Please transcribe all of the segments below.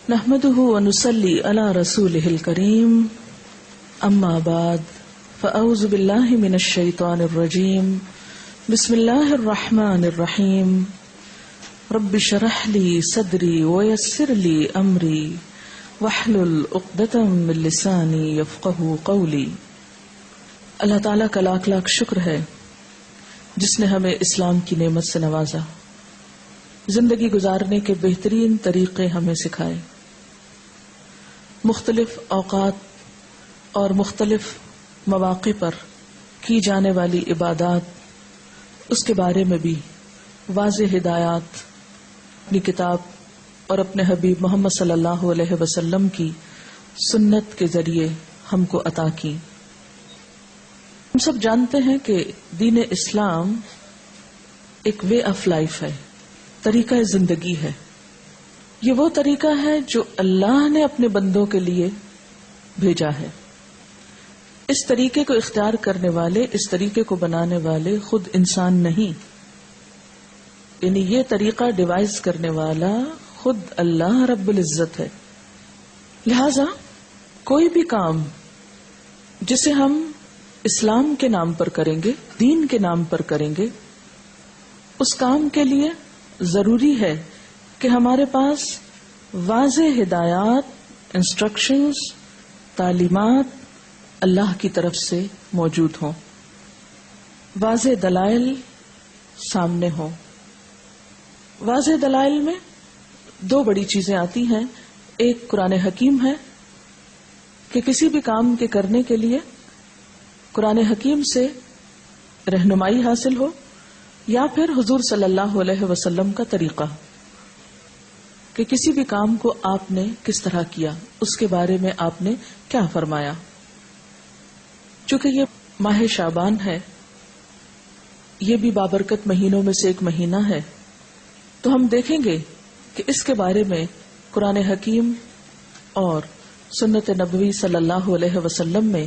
نحمده ونصلي على رسوله الكريم اما بعد فاعوذ بالله من الشيطان الرجيم بسم الله الرحمن الرحيم رب اشرح لي صدري ويسر لي امري واحلل عقدة من لساني يفقهوا قولي۔ اللہ تعالیٰ کا لاکھ لاکھ شکر ہے جس نے ہمیں اسلام کی نعمت سے نوازا، زندگی گزارنے کے بہترین طریقے ہمیں سکھائے، مختلف اوقات اور مختلف مواقع پر کی جانے والی عبادات، اس کے بارے میں بھی واضح ہدایات اپنی کتاب اور اپنے حبیب محمد صلی اللہ علیہ وسلم کی سنت کے ذریعے ہم کو عطا کی۔ ہم سب جانتے ہیں کہ دین اسلام ایک وے آف لائف ہے، طریقہ زندگی ہے۔ یہ وہ طریقہ ہے جو اللہ نے اپنے بندوں کے لیے بھیجا ہے۔ اس طریقے کو اختیار کرنے والے، اس طریقے کو بنانے والے خود انسان نہیں، یعنی یہ طریقہ ڈیوائز کرنے والا خود اللہ رب العزت ہے۔ لہذا کوئی بھی کام جسے ہم اسلام کے نام پر کریں گے، دین کے نام پر کریں گے، اس کام کے لیے ضروری ہے کہ ہمارے پاس واضح ہدایات، انسٹرکشنز، تعلیمات اللہ کی طرف سے موجود ہوں، واضح دلائل سامنے ہوں۔ واضح دلائل میں دو بڑی چیزیں آتی ہیں، ایک قرآن حکیم ہے کہ کسی بھی کام کے کرنے کے لیے قرآن حکیم سے رہنمائی حاصل ہو، یا پھر حضور صلی اللہ علیہ وسلم کا طریقہ کہ کسی بھی کام کو آپ نے کس طرح کیا، اس کے بارے میں آپ نے کیا فرمایا۔ چونکہ یہ ماہ شعبان ہے، یہ بھی بابرکت مہینوں میں سے ایک مہینہ ہے، تو ہم دیکھیں گے کہ اس کے بارے میں قرآن حکیم اور سنت نبوی صلی اللہ علیہ وسلم میں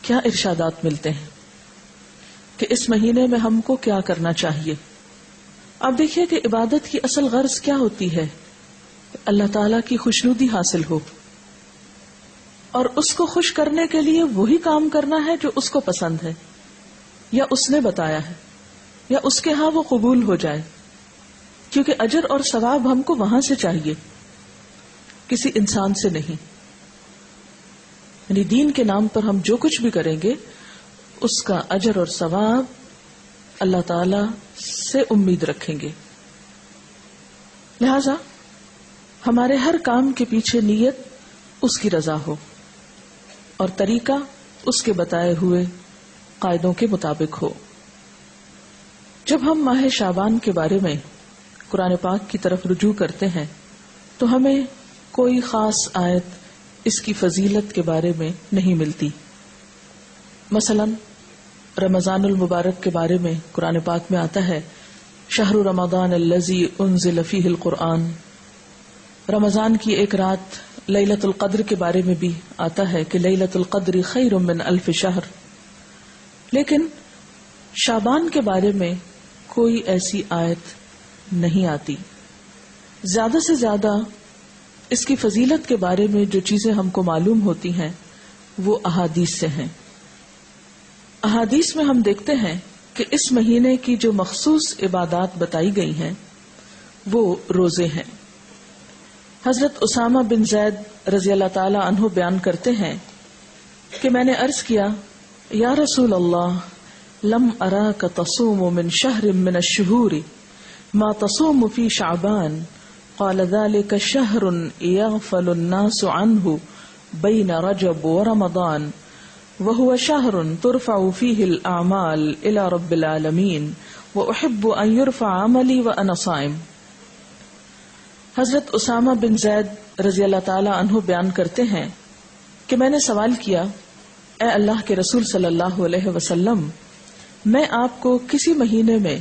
کیا ارشادات ملتے ہیں کہ اس مہینے میں ہم کو کیا کرنا چاہیے۔ اب دیکھیے کہ عبادت کی اصل غرض کیا ہوتی ہے، اللہ تعالیٰ کی خوشنودی حاصل ہو، اور اس کو خوش کرنے کے لیے وہی کام کرنا ہے جو اس کو پسند ہے، یا اس نے بتایا ہے، یا اس کے ہاں وہ قبول ہو جائے، کیونکہ اجر اور ثواب ہم کو وہاں سے چاہیے، کسی انسان سے نہیں۔ یعنی دین کے نام پر ہم جو کچھ بھی کریں گے اس کا اجر اور ثواب اللہ تعالی سے امید رکھیں گے۔ لہذا ہمارے ہر کام کے پیچھے نیت اس کی رضا ہو اور طریقہ اس کے بتائے ہوئے قاعدوں کے مطابق ہو۔ جب ہم ماہ شعبان کے بارے میں قرآن پاک کی طرف رجوع کرتے ہیں تو ہمیں کوئی خاص آیت اس کی فضیلت کے بارے میں نہیں ملتی۔ مثلا رمضان المبارک کے بارے میں قرآن پاک میں آتا ہے شہر رمضان الذی انزل فیہ القرآن، رمضان کی ایک رات لیلۃ القدر کے بارے میں بھی آتا ہے کہ لیلۃ القدر خیر من الف شہر، لیکن شعبان کے بارے میں کوئی ایسی آیت نہیں آتی۔ زیادہ سے زیادہ اس کی فضیلت کے بارے میں جو چیزیں ہم کو معلوم ہوتی ہیں وہ احادیث سے ہیں۔ احادیث میں ہم دیکھتے ہیں کہ اس مہینے کی جو مخصوص عبادات بتائی گئی ہیں وہ روزے ہیں۔ حضرت اسامہ بن زید رضی اللہ تعالی عنہ بیان کرتے ہیں کہ میں نے عرض کیا، یا رسول اللہ، لم اراک تصوم من شہر من الشہور ما تصوم فی شعبان، قال ذلك شهر يغفل الناس عنه بين رجب ورمضان وهو شهر ترفع فيه الأعمال إلى رب العالمين وأحب أن يرفع عملي وأنا صائم۔ حضرت اسامہ بن زید رضی اللہ تعالی عنہ بیان کرتے ہیں کہ میں نے سوال کیا، اے اللہ کے رسول صلی اللہ علیہ وسلم، میں آپ کو کسی مہینے میں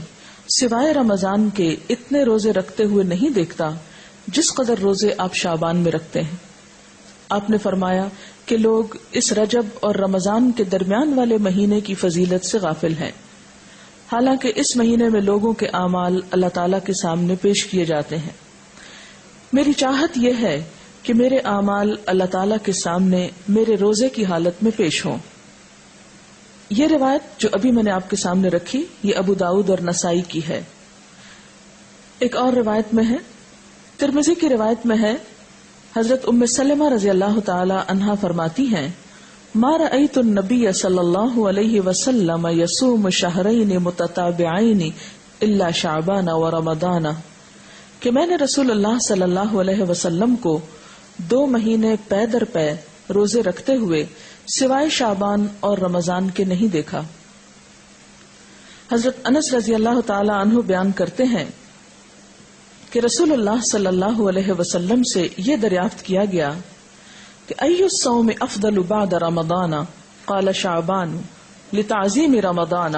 سوائے رمضان کے اتنے روزے رکھتے ہوئے نہیں دیکھتا جس قدر روزے آپ شعبان میں رکھتے ہیں۔ آپ نے فرمایا کہ لوگ اس رجب اور رمضان کے درمیان والے مہینے کی فضیلت سے غافل ہیں، حالانکہ اس مہینے میں لوگوں کے اعمال اللہ تعالیٰ کے سامنے پیش کیے جاتے ہیں۔ میری چاہت یہ ہے کہ میرے اعمال اللہ تعالیٰ کے سامنے میرے روزے کی حالت میں پیش ہوں. یہ روایت جو ابھی میں نے آپ کے سامنے رکھی یہ ابو داؤد اور نسائی کی ہے. ایک اور روایت میں ہے، ترمذی کی روایت میں ہے، حضرت ام سلمہ رضی اللہ تعالی عنہا فرماتی ہیں ما رأیت النبی صلی اللہ علیہ وسلم یصوم شہرین متتابعین الا شعبان و رمضان، کہ میں نے رسول اللہ صلی اللہ علیہ وسلم کو 2 مہینے پے در پے روزے رکھتے ہوئے سوائے شعبان اور رمضان کے نہیں دیکھا. حضرت انس رضی اللہ تعالی عنہ بیان کرتے ہیں کہ رسول اللہ صلی اللہ علیہ وسلم سے یہ دریافت کیا گیا کہ ای الصوم افضل بعد رمضان؟ قال شعبان لتعظیم رمضان.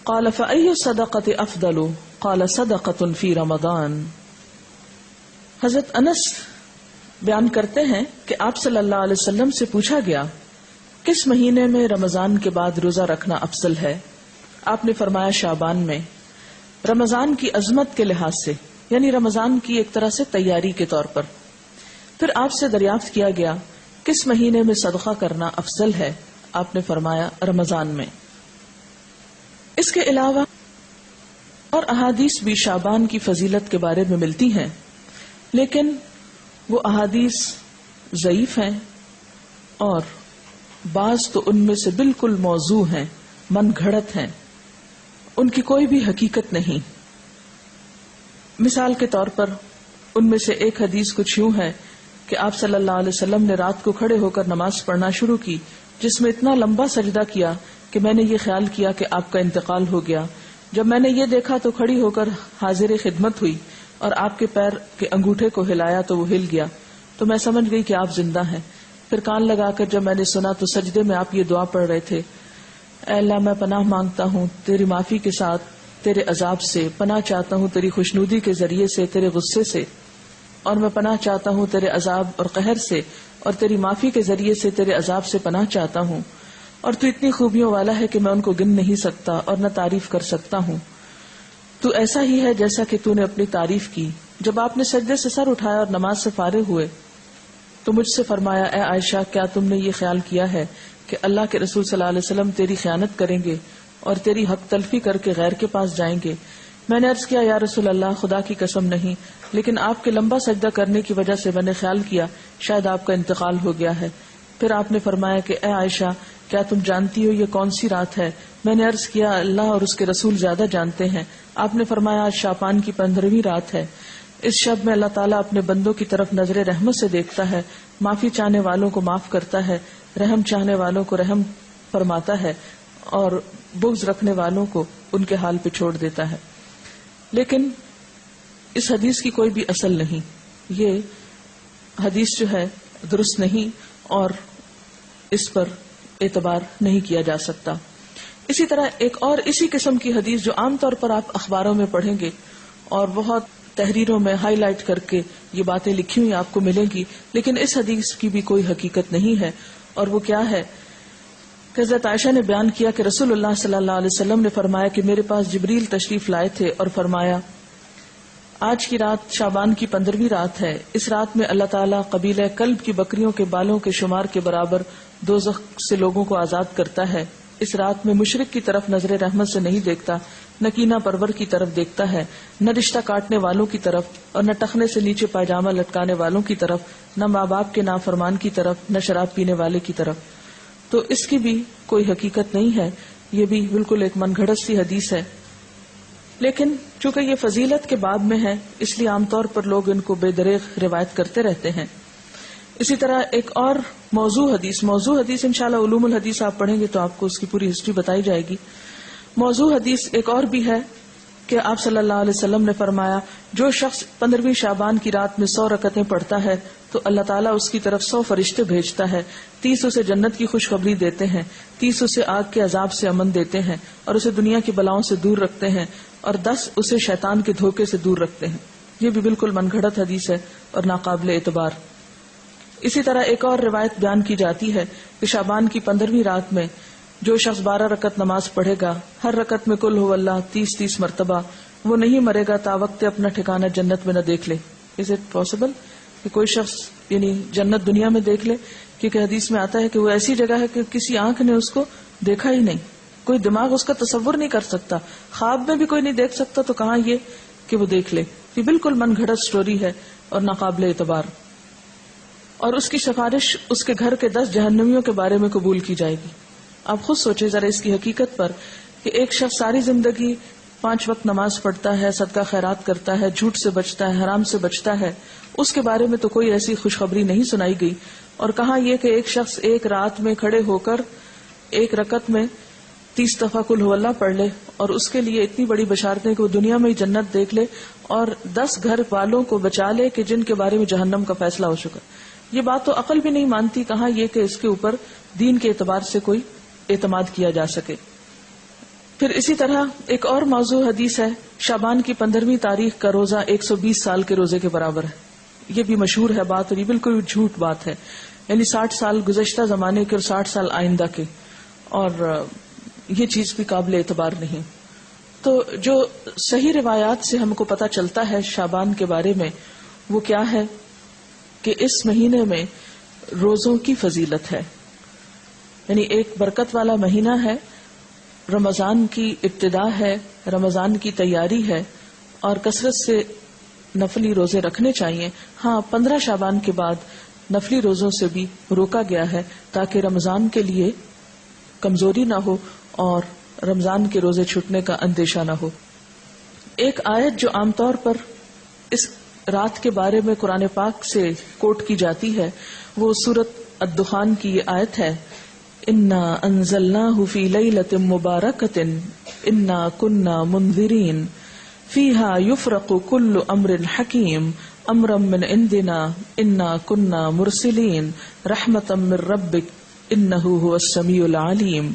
قال فأی الصدقۃ افضل؟ قال صدقۃ فی رمضان. حضرت انس بیان کرتے ہیں کہ آپ صلی اللہ علیہ وسلم سے پوچھا گیا کس مہینے میں رمضان کے بعد روزہ رکھنا افضل ہے؟ آپ نے فرمایا شعبان میں، رمضان کی عظمت کے لحاظ سے، یعنی رمضان کی ایک طرح سے تیاری کے طور پر. پھر آپ سے دریافت کیا گیا کس مہینے میں صدقہ کرنا افضل ہے؟ آپ نے فرمایا رمضان میں. اس کے علاوہ اور احادیث بھی شعبان کی فضیلت کے بارے میں ملتی ہیں، لیکن وہ احادیث ضعیف ہیں اور بعض تو ان میں سے بالکل موضوع ہیں، من گھڑت ہیں، ان کی کوئی بھی حقیقت نہیں. مثال کے طور پر ان میں سے ایک حدیث کچھ یوں ہے کہ آپ صلی اللہ علیہ وسلم نے رات کو کھڑے ہو کر نماز پڑھنا شروع کی جس میں اتنا لمبا سجدہ کیا کہ میں نے یہ خیال کیا کہ آپ کا انتقال ہو گیا. جب میں نے یہ دیکھا تو کھڑی ہو کر حاضر خدمت ہوئی اور آپ کے پیر کے انگوٹھے کو ہلایا تو وہ ہل گیا تو میں سمجھ گئی کہ آپ زندہ ہیں. پھر کان لگا کر جب میں نے سنا تو سجدے میں آپ یہ دعا پڑھ رہے تھے، اے اللہ میں پناہ مانگتا ہوں تیری معافی کے ساتھ تیرے عذاب سے، پناہ چاہتا ہوں تیری خوشنودی کے ذریعے سے تیرے غصے سے، اور میں پناہ چاہتا ہوں تیرے عذاب اور قہر سے، اور تیری معافی کے ذریعے سے تیرے عذاب سے پناہ چاہتا ہوں، اور تو اتنی خوبیوں والا ہے کہ میں ان کو گن نہیں سکتا اور نہ تعریف کر سکتا ہوں. تو ایسا ہی ہے جیسا کہ تو نے اپنی تعریف کی. جب آپ نے سجدے سے سر اٹھایا اور نماز سے فارغ ہوئے تو مجھ سے فرمایا، اے عائشہ کیا تم نے یہ خیال کیا ہے کہ اللہ کے رسول صلی اللہ علیہ وسلم تیری خیانت کریں گے اور تیری حق تلفی کر کے غیر کے پاس جائیں گے؟ میں نے عرض کیا، یا رسول اللہ خدا کی قسم نہیں، لیکن آپ کے لمبا سجدہ کرنے کی وجہ سے میں نے خیال کیا شاید آپ کا انتقال ہو گیا ہے. پھر آپ نے فرمایا کہ اے عائشہ کیا تم جانتی ہو یہ کون سی رات ہے؟ میں نے عرض کیا، اللہ اور اس کے رسول زیادہ جانتے ہیں. آپ نے فرمایا آج شعبان کی 15ویں رات ہے. اس شب میں اللہ تعالیٰ اپنے بندوں کی طرف نظر رحمت سے دیکھتا ہے، معافی چاہنے والوں کو معاف کرتا ہے، رحم چاہنے والوں کو رحم فرماتا ہے اور بغض رکھنے والوں کو ان کے حال پہ چھوڑ دیتا ہے. لیکن اس حدیث کی کوئی بھی اصل نہیں، یہ حدیث جو ہے درست نہیں اور اس پر اعتبار نہیں کیا جا سکتا. اسی طرح ایک اور اسی قسم کی حدیث جو عام طور پر آپ اخباروں میں پڑھیں گے اور بہت تحریروں میں ہائی لائٹ کر کے یہ باتیں لکھی ہوئی آپ کو ملیں گی، لیکن اس حدیث کی بھی کوئی حقیقت نہیں ہے. اور وہ کیا ہے کہ حضرت عائشہ نے بیان کیا کہ رسول اللہ صلی اللہ علیہ وسلم نے فرمایا کہ میرے پاس جبریل تشریف لائے تھے اور فرمایا آج کی رات شعبان کی 15ویں رات ہے. اس رات میں اللہ تعالیٰ قبیلہ کلب کی بکریوں کے بالوں کے شمار کے برابر دوزخ سے لوگوں کو آزاد کرتا ہے. اس رات میں مشرک کی طرف نظر رحمت سے نہیں دیکھتا، نہ کینہ پرور کی طرف دیکھتا ہے، نہ رشتہ کاٹنے والوں کی طرف اور نہ ٹخنے سے نیچے پائجامہ لٹکانے والوں کی طرف، نہ ماں باپ کے نافرمان کی طرف، نہ شراب پینے والے کی طرف. تو اس کی بھی کوئی حقیقت نہیں ہے، یہ بھی بالکل ایک من گھڑت سی حدیث ہے. لیکن چونکہ یہ فضیلت کے باب میں ہے اس لیے عام طور پر لوگ ان کو بے دریغ روایت کرتے رہتے ہیں. اسی طرح ایک اور موضوع حدیث انشاءاللہ علوم الحدیث آپ پڑھیں گے تو آپ کو اس کی پوری ہسٹری بتائی جائے گی. موضوع حدیث ایک اور بھی ہے کہ آپ صلی اللہ علیہ وسلم نے فرمایا جو شخص 15ویں شعبان کی رات میں 100 رکعتیں پڑھتا ہے تو اللہ تعالیٰ اس کی طرف 100 فرشتے بھیجتا ہے، 30 اسے جنت کی خوشخبری دیتے ہیں، 30 اسے آگ کے عذاب سے امن دیتے ہیں اور اسے دنیا کی بلاؤں سے دور رکھتے ہیں، اور 10 اسے شیطان کے دھوکے سے دور رکھتے ہیں. یہ بھی بالکل من گھڑت حدیث ہے اور ناقابل اعتبار. اسی طرح ایک اور روایت بیان کی جاتی ہے کہ شعبان کی 15ویں رات میں جو شخص 12 رکعت نماز پڑھے گا، ہر رکعت میں قل هو اللہ 30 مرتبہ، وہ نہیں مرے گا تا وقت اپنا ٹھکانہ جنت میں نہ دیکھ لے. از اٹ پاسبل کہ کوئی شخص یعنی جنت دنیا میں دیکھ لے، کیونکہ حدیث میں آتا ہے کہ وہ ایسی جگہ ہے کہ کسی آنکھ نے اس کو دیکھا ہی نہیں، کوئی دماغ اس کا تصور نہیں کر سکتا، خواب میں بھی کوئی نہیں دیکھ سکتا، تو کہاں یہ کہ وہ دیکھ لے. یہ بالکل من گھڑت سٹوری ہے اور ناقابل اعتبار. اور اس کی سفارش اس کے گھر کے 10 جہنمیوں کے بارے میں قبول کی جائے گی. آپ خود سوچیں ذرا اس کی حقیقت پر کہ ایک شخص ساری زندگی 5 وقت نماز پڑھتا ہے، صدقہ خیرات کرتا ہے، جھوٹ سے بچتا ہے، حرام سے بچتا ہے، اس کے بارے میں تو کوئی ایسی خوشخبری نہیں سنائی گئی. اور کہاں یہ کہ ایک شخص ایک رات میں کھڑے ہو کر ایک رکعت میں 30 دفعہ قل هو اللہ پڑھ لے اور اس کے لیے اتنی بڑی بشارتیں کہ وہ دنیا میں ہی جنت دیکھ لے اور 10 گھر والوں کو بچا لے کہ جن کے بارے میں جہنم کا فیصلہ ہو چکا. یہ بات تو عقل بھی نہیں مانتی، کہاں یہ کہ اس کے اوپر دین کے اعتبار سے کوئی اعتماد کیا جا سکے. پھر اسی طرح ایک اور موضوع حدیث ہے، شعبان کی 15ویں تاریخ کا روزہ 120 سال کے روزے کے برابر ہے. یہ بھی مشہور ہے بات، اور یہ بالکل جھوٹ بات ہے. یعنی 60 سال گزشتہ زمانے کے اور 60 سال آئندہ کے، اور یہ چیز بھی قابل اعتبار نہیں. تو جو صحیح روایات سے ہم کو پتہ چلتا ہے شعبان کے بارے میں وہ کیا ہے کہ اس مہینے میں روزوں کی فضیلت ہے. یعنی ایک برکت والا مہینہ ہے، رمضان کی ابتدا ہے، رمضان کی تیاری ہے، اور کثرت سے نفلی روزے رکھنے چاہیے. ہاں 15 شعبان کے بعد نفلی روزوں سے بھی روکا گیا ہے تاکہ رمضان کے لیے کمزوری نہ ہو اور رمضان کے روزے چھوٹنے کا اندیشہ نہ ہو. ایک آیت جو عام طور پر اس رات کے بارے میں قرآن پاک سے کوٹ کی جاتی ہے وہ سورۃ الدخان کی یہ آیت ہے، انا انزلناہ فی لیلۃ مبارکۃ انا کنا منذرین فیہا یفرق کل امر حکیم امرا من عندنا انا کنا مرسلین رحمتا من ربک انہ هو السمیع العلیم.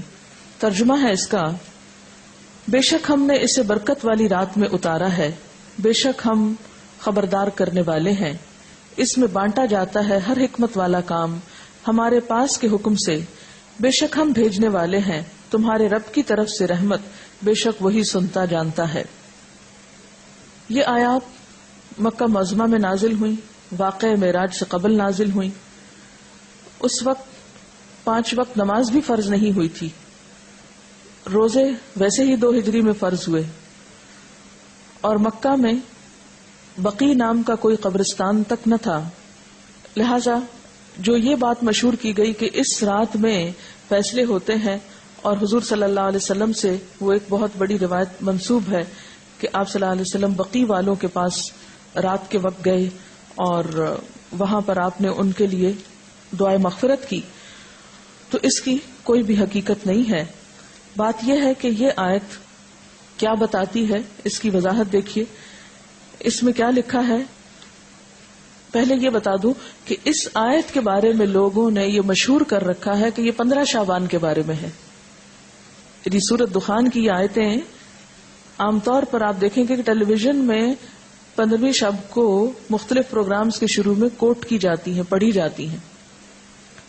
ترجمہ ہے اس کا، بے شک ہم نے اسے برکت والی رات میں اتارا ہے، بے شک ہم خبردار کرنے والے ہیں. اس میں بانٹا جاتا ہے ہر حکمت والا کام ہمارے پاس کے حکم سے، بے شک ہم بھیجنے والے ہیں تمہارے رب کی طرف سے رحمت، بے شک وہی سنتا جانتا ہے. یہ آیات مکہ معظمہ میں نازل ہوئی، واقعہ معراج سے قبل نازل ہوئی. اس وقت 5 وقت نماز بھی فرض نہیں ہوئی تھی، روزے ویسے ہی 2 ہجری میں فرض ہوئے، اور مکہ میں بقی نام کا کوئی قبرستان تک نہ تھا. لہذا جو یہ بات مشہور کی گئی کہ اس رات میں فیصلے ہوتے ہیں، اور حضور صلی اللہ علیہ وسلم سے وہ ایک بہت بڑی روایت منسوب ہے کہ آپ صلی اللہ علیہ وسلم بقی والوں کے پاس رات کے وقت گئے اور وہاں پر آپ نے ان کے لیے دعائے مغفرت کی. تو اس کی کوئی بھی حقیقت نہیں ہے. بات یہ ہے کہ یہ آیت کیا بتاتی ہے، اس کی وضاحت دیکھیے. اس میں کیا لکھا ہے؟ پہلے یہ بتا دوں کہ اس آیت کے بارے میں لوگوں نے یہ مشہور کر رکھا ہے کہ یہ 15 شعبان کے بارے میں ہے. یعنی سورۃ دخان کی یہ آیتیں عام طور پر آپ دیکھیں گے کہ ٹیلی ویژن میں 15ویں شب کو مختلف پروگرامز کے شروع میں کوٹ کی جاتی ہیں، پڑھی جاتی ہیں،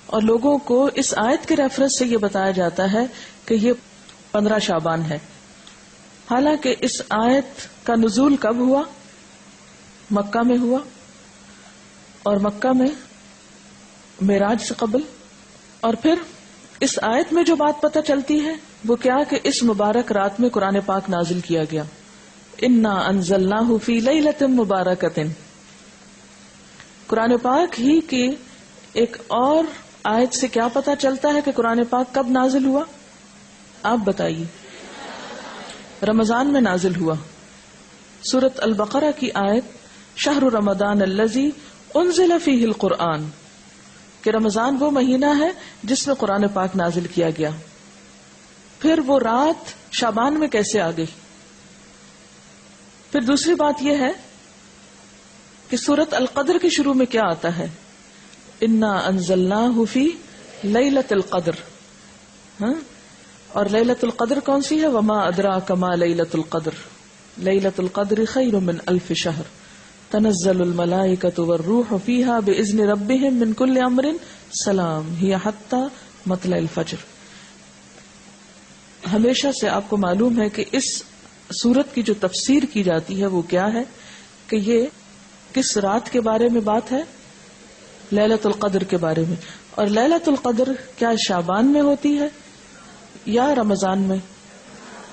اور لوگوں کو اس آیت کے ریفرنس سے یہ بتایا جاتا ہے کہ یہ 15 شعبان ہے. حالانکہ اس آیت کا نزول کب ہوا؟ مکہ میں ہوا، اور مکہ میں معراج سے قبل. اور پھر اس آیت میں جو بات پتہ چلتی ہے وہ کیا کہ اس مبارک رات میں قرآن پاک نازل کیا گیا، انا انزلناہ فی لیلۃ مبارکۃ. قرآن پاک ہی کی ایک اور آیت سے کیا پتہ چلتا ہے کہ قرآن پاک کب نازل ہوا؟ آپ بتائیے. رمضان میں نازل ہوا. سورۃ البقرہ کی آیت شہر رمضان الذی انزل فیہ القرآن، کہ رمضان وہ مہینہ ہے جس میں قرآن پاک نازل کیا گیا. پھر وہ رات شعبان میں کیسے آ گئی؟ پھر دوسری بات یہ ہے کہ سورۃ القدر کے شروع میں کیا آتا ہے؟ انا انزلناہ فی لیلۃ القدر. اور لیلۃ القدر کون سی ہے؟ وما ادراک ما لیلۃ القدر لیلۃ القدر خیر من الف شہر تنزل الملائکۃ والروح فیہا باذن ربہم من کل امر سلام ہی حتی مطلع الفجر. ہمیشہ سے آپ کو معلوم ہے کہ اس سورت کی جو تفسیر کی جاتی ہے وہ کیا ہے کہ یہ کس رات کے بارے میں بات ہے؟ لیلۃ القدر کے بارے میں. اور لیلۃ القدر کیا شعبان میں ہوتی ہے یا رمضان میں؟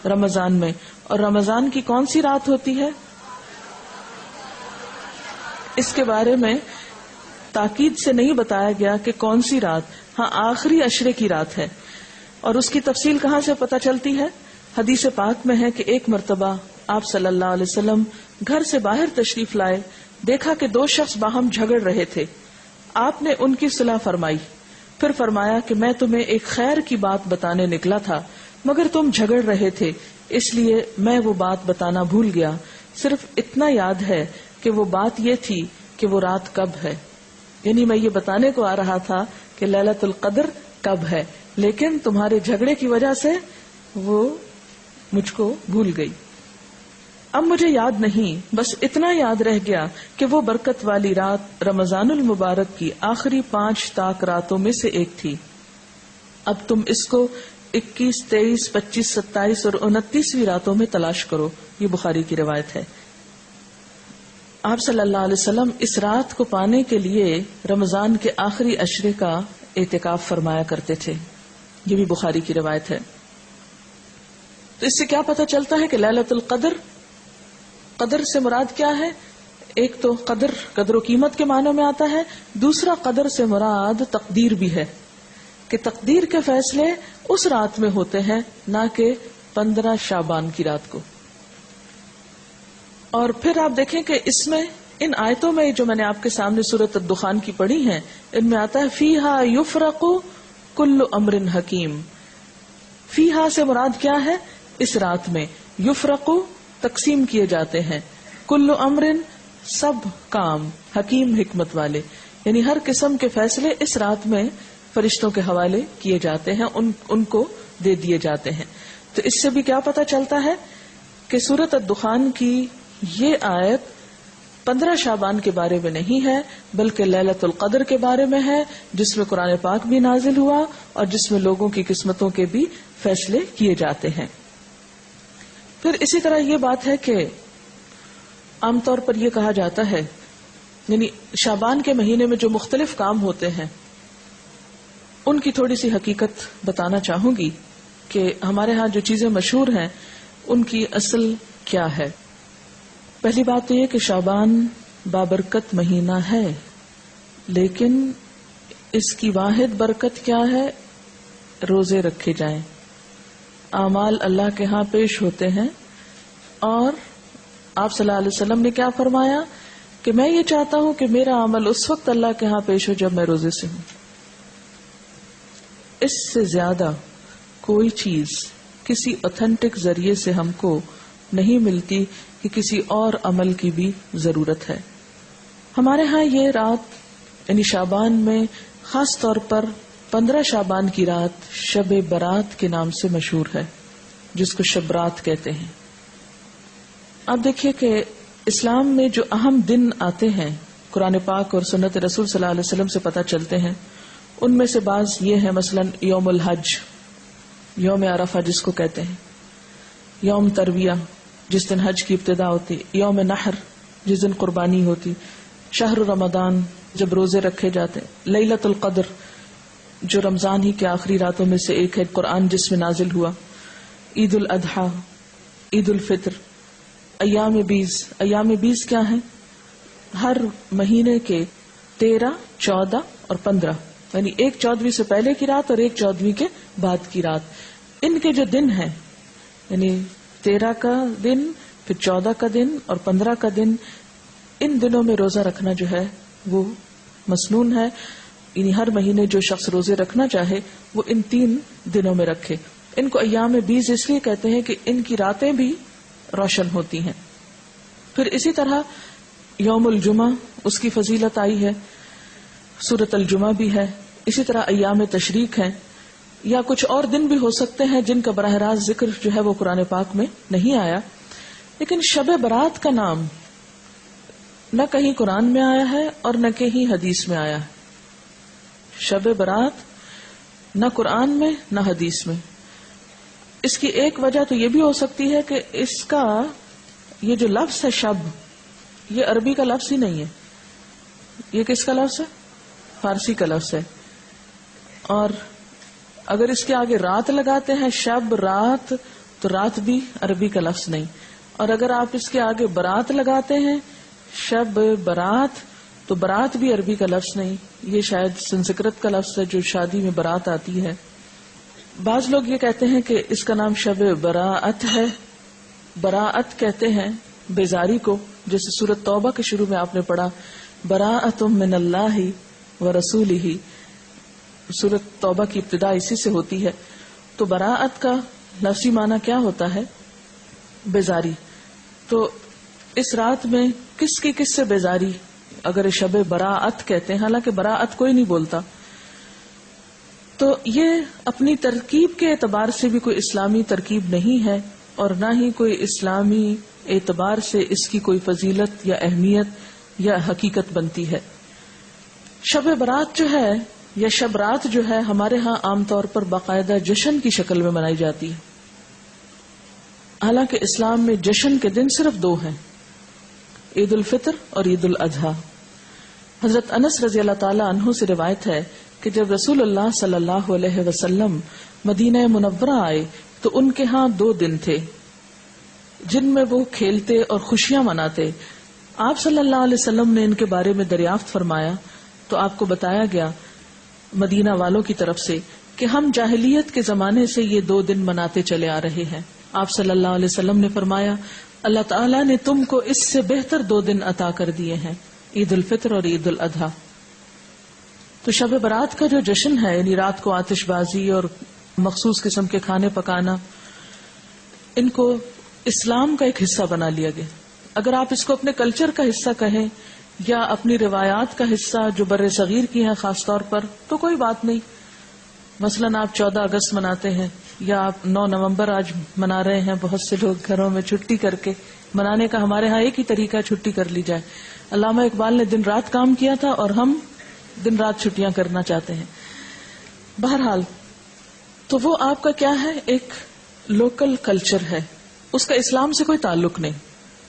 رمضان میں. اور رمضان کی کون سی رات ہوتی ہے؟ اس کے بارے میں تاکید سے نہیں بتایا گیا کہ کون سی رات. ہاں، آخری عشرے کی رات ہے. اور اس کی تفصیل کہاں سے پتہ چلتی ہے؟ حدیث پاک میں ہے کہ ایک مرتبہ آپ صلی اللہ علیہ وسلم گھر سے باہر تشریف لائے، دیکھا کہ دو شخص باہم جھگڑ رہے تھے. آپ نے ان کی صلح فرمائی، پھر فرمایا کہ میں تمہیں ایک خیر کی بات بتانے نکلا تھا، مگر تم جھگڑ رہے تھے، اس لیے میں وہ بات بتانا بھول گیا. صرف اتنا یاد ہے کہ وہ بات یہ تھی کہ وہ رات کب ہے. یعنی میں یہ بتانے کو آ رہا تھا کہ لیلۃ القدر کب ہے، لیکن تمہارے جھگڑے کی وجہ سے وہ مجھ کو بھول گئی. اب مجھے یاد نہیں، بس اتنا یاد رہ گیا کہ وہ برکت والی رات رمضان المبارک کی آخری 5 طاق راتوں میں سے ایک تھی. اب تم اس کو 21، 23، 25، 27 اور 29ویں راتوں میں تلاش کرو. یہ بخاری کی روایت ہے. آپ صلی اللہ علیہ وسلم اس رات کو پانے کے لیے رمضان کے آخری عشرے کا اعتکاف فرمایا کرتے تھے. یہ بھی بخاری کی روایت ہے. تو اس سے کیا پتہ چلتا ہے کہ لیلۃ القدر، قدر سے مراد کیا ہے؟ ایک تو قدر و قیمت کے معنوں میں آتا ہے، دوسرا قدر سے مراد تقدیر بھی ہے کہ تقدیر کے فیصلے اس رات میں ہوتے ہیں، نہ کہ 15 شعبان کی رات کو. اور پھر آپ دیکھیں کہ اس میں ان آیتوں میں جو میں نے آپ کے سامنے سورۃ الدخان کی پڑھی ہیں، ان میں آتا ہے فیہا یفرق کل امر حکیم. فیہا سے مراد کیا ہے؟ اس رات میں یفرق تقسیم کیے جاتے ہیں، کل امر سب کام، حکیم حکمت والے، یعنی ہر قسم کے فیصلے اس رات میں فرشتوں کے حوالے کیے جاتے ہیں، ان کو دے دیے جاتے ہیں. تو اس سے بھی کیا پتہ چلتا ہے کہ سورۃ الدخان کی یہ آیت 15 شعبان کے بارے میں نہیں ہے، بلکہ لیلۃ القدر کے بارے میں ہے، جس میں قرآن پاک بھی نازل ہوا اور جس میں لوگوں کی قسمتوں کے بھی فیصلے کیے جاتے ہیں. پھر اسی طرح یہ بات ہے کہ عام طور پر یہ کہا جاتا ہے، یعنی شعبان کے مہینے میں جو مختلف کام ہوتے ہیں ان کی تھوڑی سی حقیقت بتانا چاہوں گی کہ ہمارے ہاں جو چیزیں مشہور ہیں ان کی اصل کیا ہے. پہلی بات تو یہ کہ شعبان بابرکت مہینہ ہے، لیکن اس کی واحد برکت کیا ہے؟ روزے رکھے جائیں، اعمال اللہ کے ہاں پیش ہوتے ہیں. اور آپ صلی اللہ علیہ وسلم نے کیا فرمایا کہ میں یہ چاہتا ہوں کہ میرا عمل اس وقت اللہ کے ہاں پیش ہو جب میں روزے سے ہوں. اس سے زیادہ کوئی چیز کسی اوتھینٹک ذریعے سے ہم کو نہیں ملتی کہ کسی اور عمل کی بھی ضرورت ہے. ہمارے ہاں یہ رات یعنی شعبان میں خاص طور پر 15 شعبان کی رات شب برات کے نام سے مشہور ہے، جس کو شب رات کہتے ہیں. اب دیکھیے کہ اسلام میں جو اہم دن آتے ہیں قرآن پاک اور سنت رسول صلی اللہ علیہ وسلم سے پتہ چلتے ہیں، ان میں سے بعض یہ ہیں، مثلا یوم الحج، یوم عرفہ جس کو کہتے ہیں، یوم ترویہ جس دن حج کی ابتدا ہوتی، یوم نحر جس دن قربانی ہوتی، شہر رمضان جب روزے رکھے جاتے، لیلۃ القدر جو رمضان ہی کے آخری راتوں میں سے ایک ہے، قرآن جس میں نازل ہوا، عید الاضحیٰ، عید الفطر، ایام بیز. ایام بیز کیا ہیں؟ ہر مہینے کے 13، 14 اور 15، یعنی ایک 14ویں سے پہلے کی رات اور ایک 14ویں کے بعد کی رات. ان کے جو دن ہیں یعنی 13 کا دن، پھر 14 کا دن اور 15 کا دن، ان دنوں میں روزہ رکھنا جو ہے وہ مسنون ہے. یعنی ہر مہینے جو شخص روزے رکھنا چاہے وہ ان 3 دنوں میں رکھے. ان کو ایام بیز اس لیے کہتے ہیں کہ ان کی راتیں بھی روشن ہوتی ہیں. پھر اسی طرح یوم الجمعہ، اس کی فضیلت آئی ہے، سورۃ الجمعہ بھی ہے. اسی طرح ایام تشریق ہیں، یا کچھ اور دن بھی ہو سکتے ہیں جن کا براہ راست ذکر جو ہے وہ قرآن پاک میں نہیں آیا. لیکن شب برات کا نام نہ کہیں قرآن میں آیا ہے اور نہ کہیں حدیث میں آیا ہے. شب برات نہ قرآن میں نہ حدیث میں. اس کی ایک وجہ تو یہ بھی ہو سکتی ہے کہ اس کا یہ جو لفظ ہے شب، یہ عربی کا لفظ ہی نہیں ہے. یہ کس کا لفظ ہے؟ فارسی کا لفظ ہے، اور اگر اس کے آگے رات لگاتے ہیں شب رات تو رات بھی عربی کا لفظ نہیں، اور اگر آپ اس کے آگے برات لگاتے ہیں شب برات تو برات بھی عربی کا لفظ نہیں، یہ شاید سنسکرت کا لفظ ہے جو شادی میں برات آتی ہے۔ بعض لوگ یہ کہتے ہیں کہ اس کا نام شب براءت ہے، براءت کہتے ہیں بیزاری کو، جیسے سورۃ توبہ کے شروع میں آپ نے پڑھا براءۃ من اللہ ورسولہ، سورۃ توبہ کی ابتدا اسی سے ہوتی ہے۔ تو براءت کا لفظی معنی کیا ہوتا ہے؟ بیزاری۔ تو اس رات میں کس سے بیزاری اگر شب براءت کہتے ہیں، حالانکہ براءت کوئی نہیں بولتا، تو یہ اپنی ترکیب کے اعتبار سے بھی کوئی اسلامی ترکیب نہیں ہے، اور نہ ہی کوئی اسلامی اعتبار سے اس کی کوئی فضیلت یا اہمیت یا حقیقت بنتی ہے۔ شب برات جو ہے یا شب رات جو ہے ہمارے ہاں عام طور پر باقاعدہ جشن کی شکل میں منائی جاتی ہے، حالانکہ اسلام میں جشن کے دن صرف دو ہیں، عید الفطر اور عید الاضحیٰ۔ حضرت انس رضی اللہ تعالی عنہ سے روایت ہے کہ جب رسول اللہ صلی اللہ علیہ وسلم مدینہ منورہ آئے تو ان کے ہاں 2 دن تھے جن میں وہ کھیلتے اور خوشیاں مناتے۔ آپ صلی اللہ علیہ وسلم نے ان کے بارے میں دریافت فرمایا تو آپ کو بتایا گیا مدینہ والوں کی طرف سے کہ ہم جاہلیت کے زمانے سے یہ 2 دن مناتے چلے آ رہے ہیں۔ آپ صلی اللہ علیہ وسلم نے فرمایا اللہ تعالیٰ نے تم کو اس سے بہتر 2 دن عطا کر دیے ہیں، عید الفطر اور عید الاضحیٰ۔ تو شب برات کا جو جشن ہے، یعنی رات کو آتش بازی اور مخصوص قسم کے کھانے پکانا، ان کو اسلام کا ایک حصہ بنا لیا گیا۔ اگر آپ اس کو اپنے کلچر کا حصہ کہیں یا اپنی روایات کا حصہ جو بر صغیر کی ہیں خاص طور پر، تو کوئی بات نہیں۔ مثلاً آپ 14 اگست مناتے ہیں یا آپ 9 نومبر آج منا رہے ہیں، بہت سے لوگ گھروں میں چھٹی کر کے منانے کا، ہمارے ہاں ایک ہی طریقہ ہے چھٹی کر لی جائے۔ علامہ اقبال نے دن رات کام کیا تھا اور ہم دن رات چھٹیاں کرنا چاہتے ہیں۔ بہرحال تو وہ آپ کا کیا ہے، ایک لوکل کلچر ہے، اس کا اسلام سے کوئی تعلق نہیں،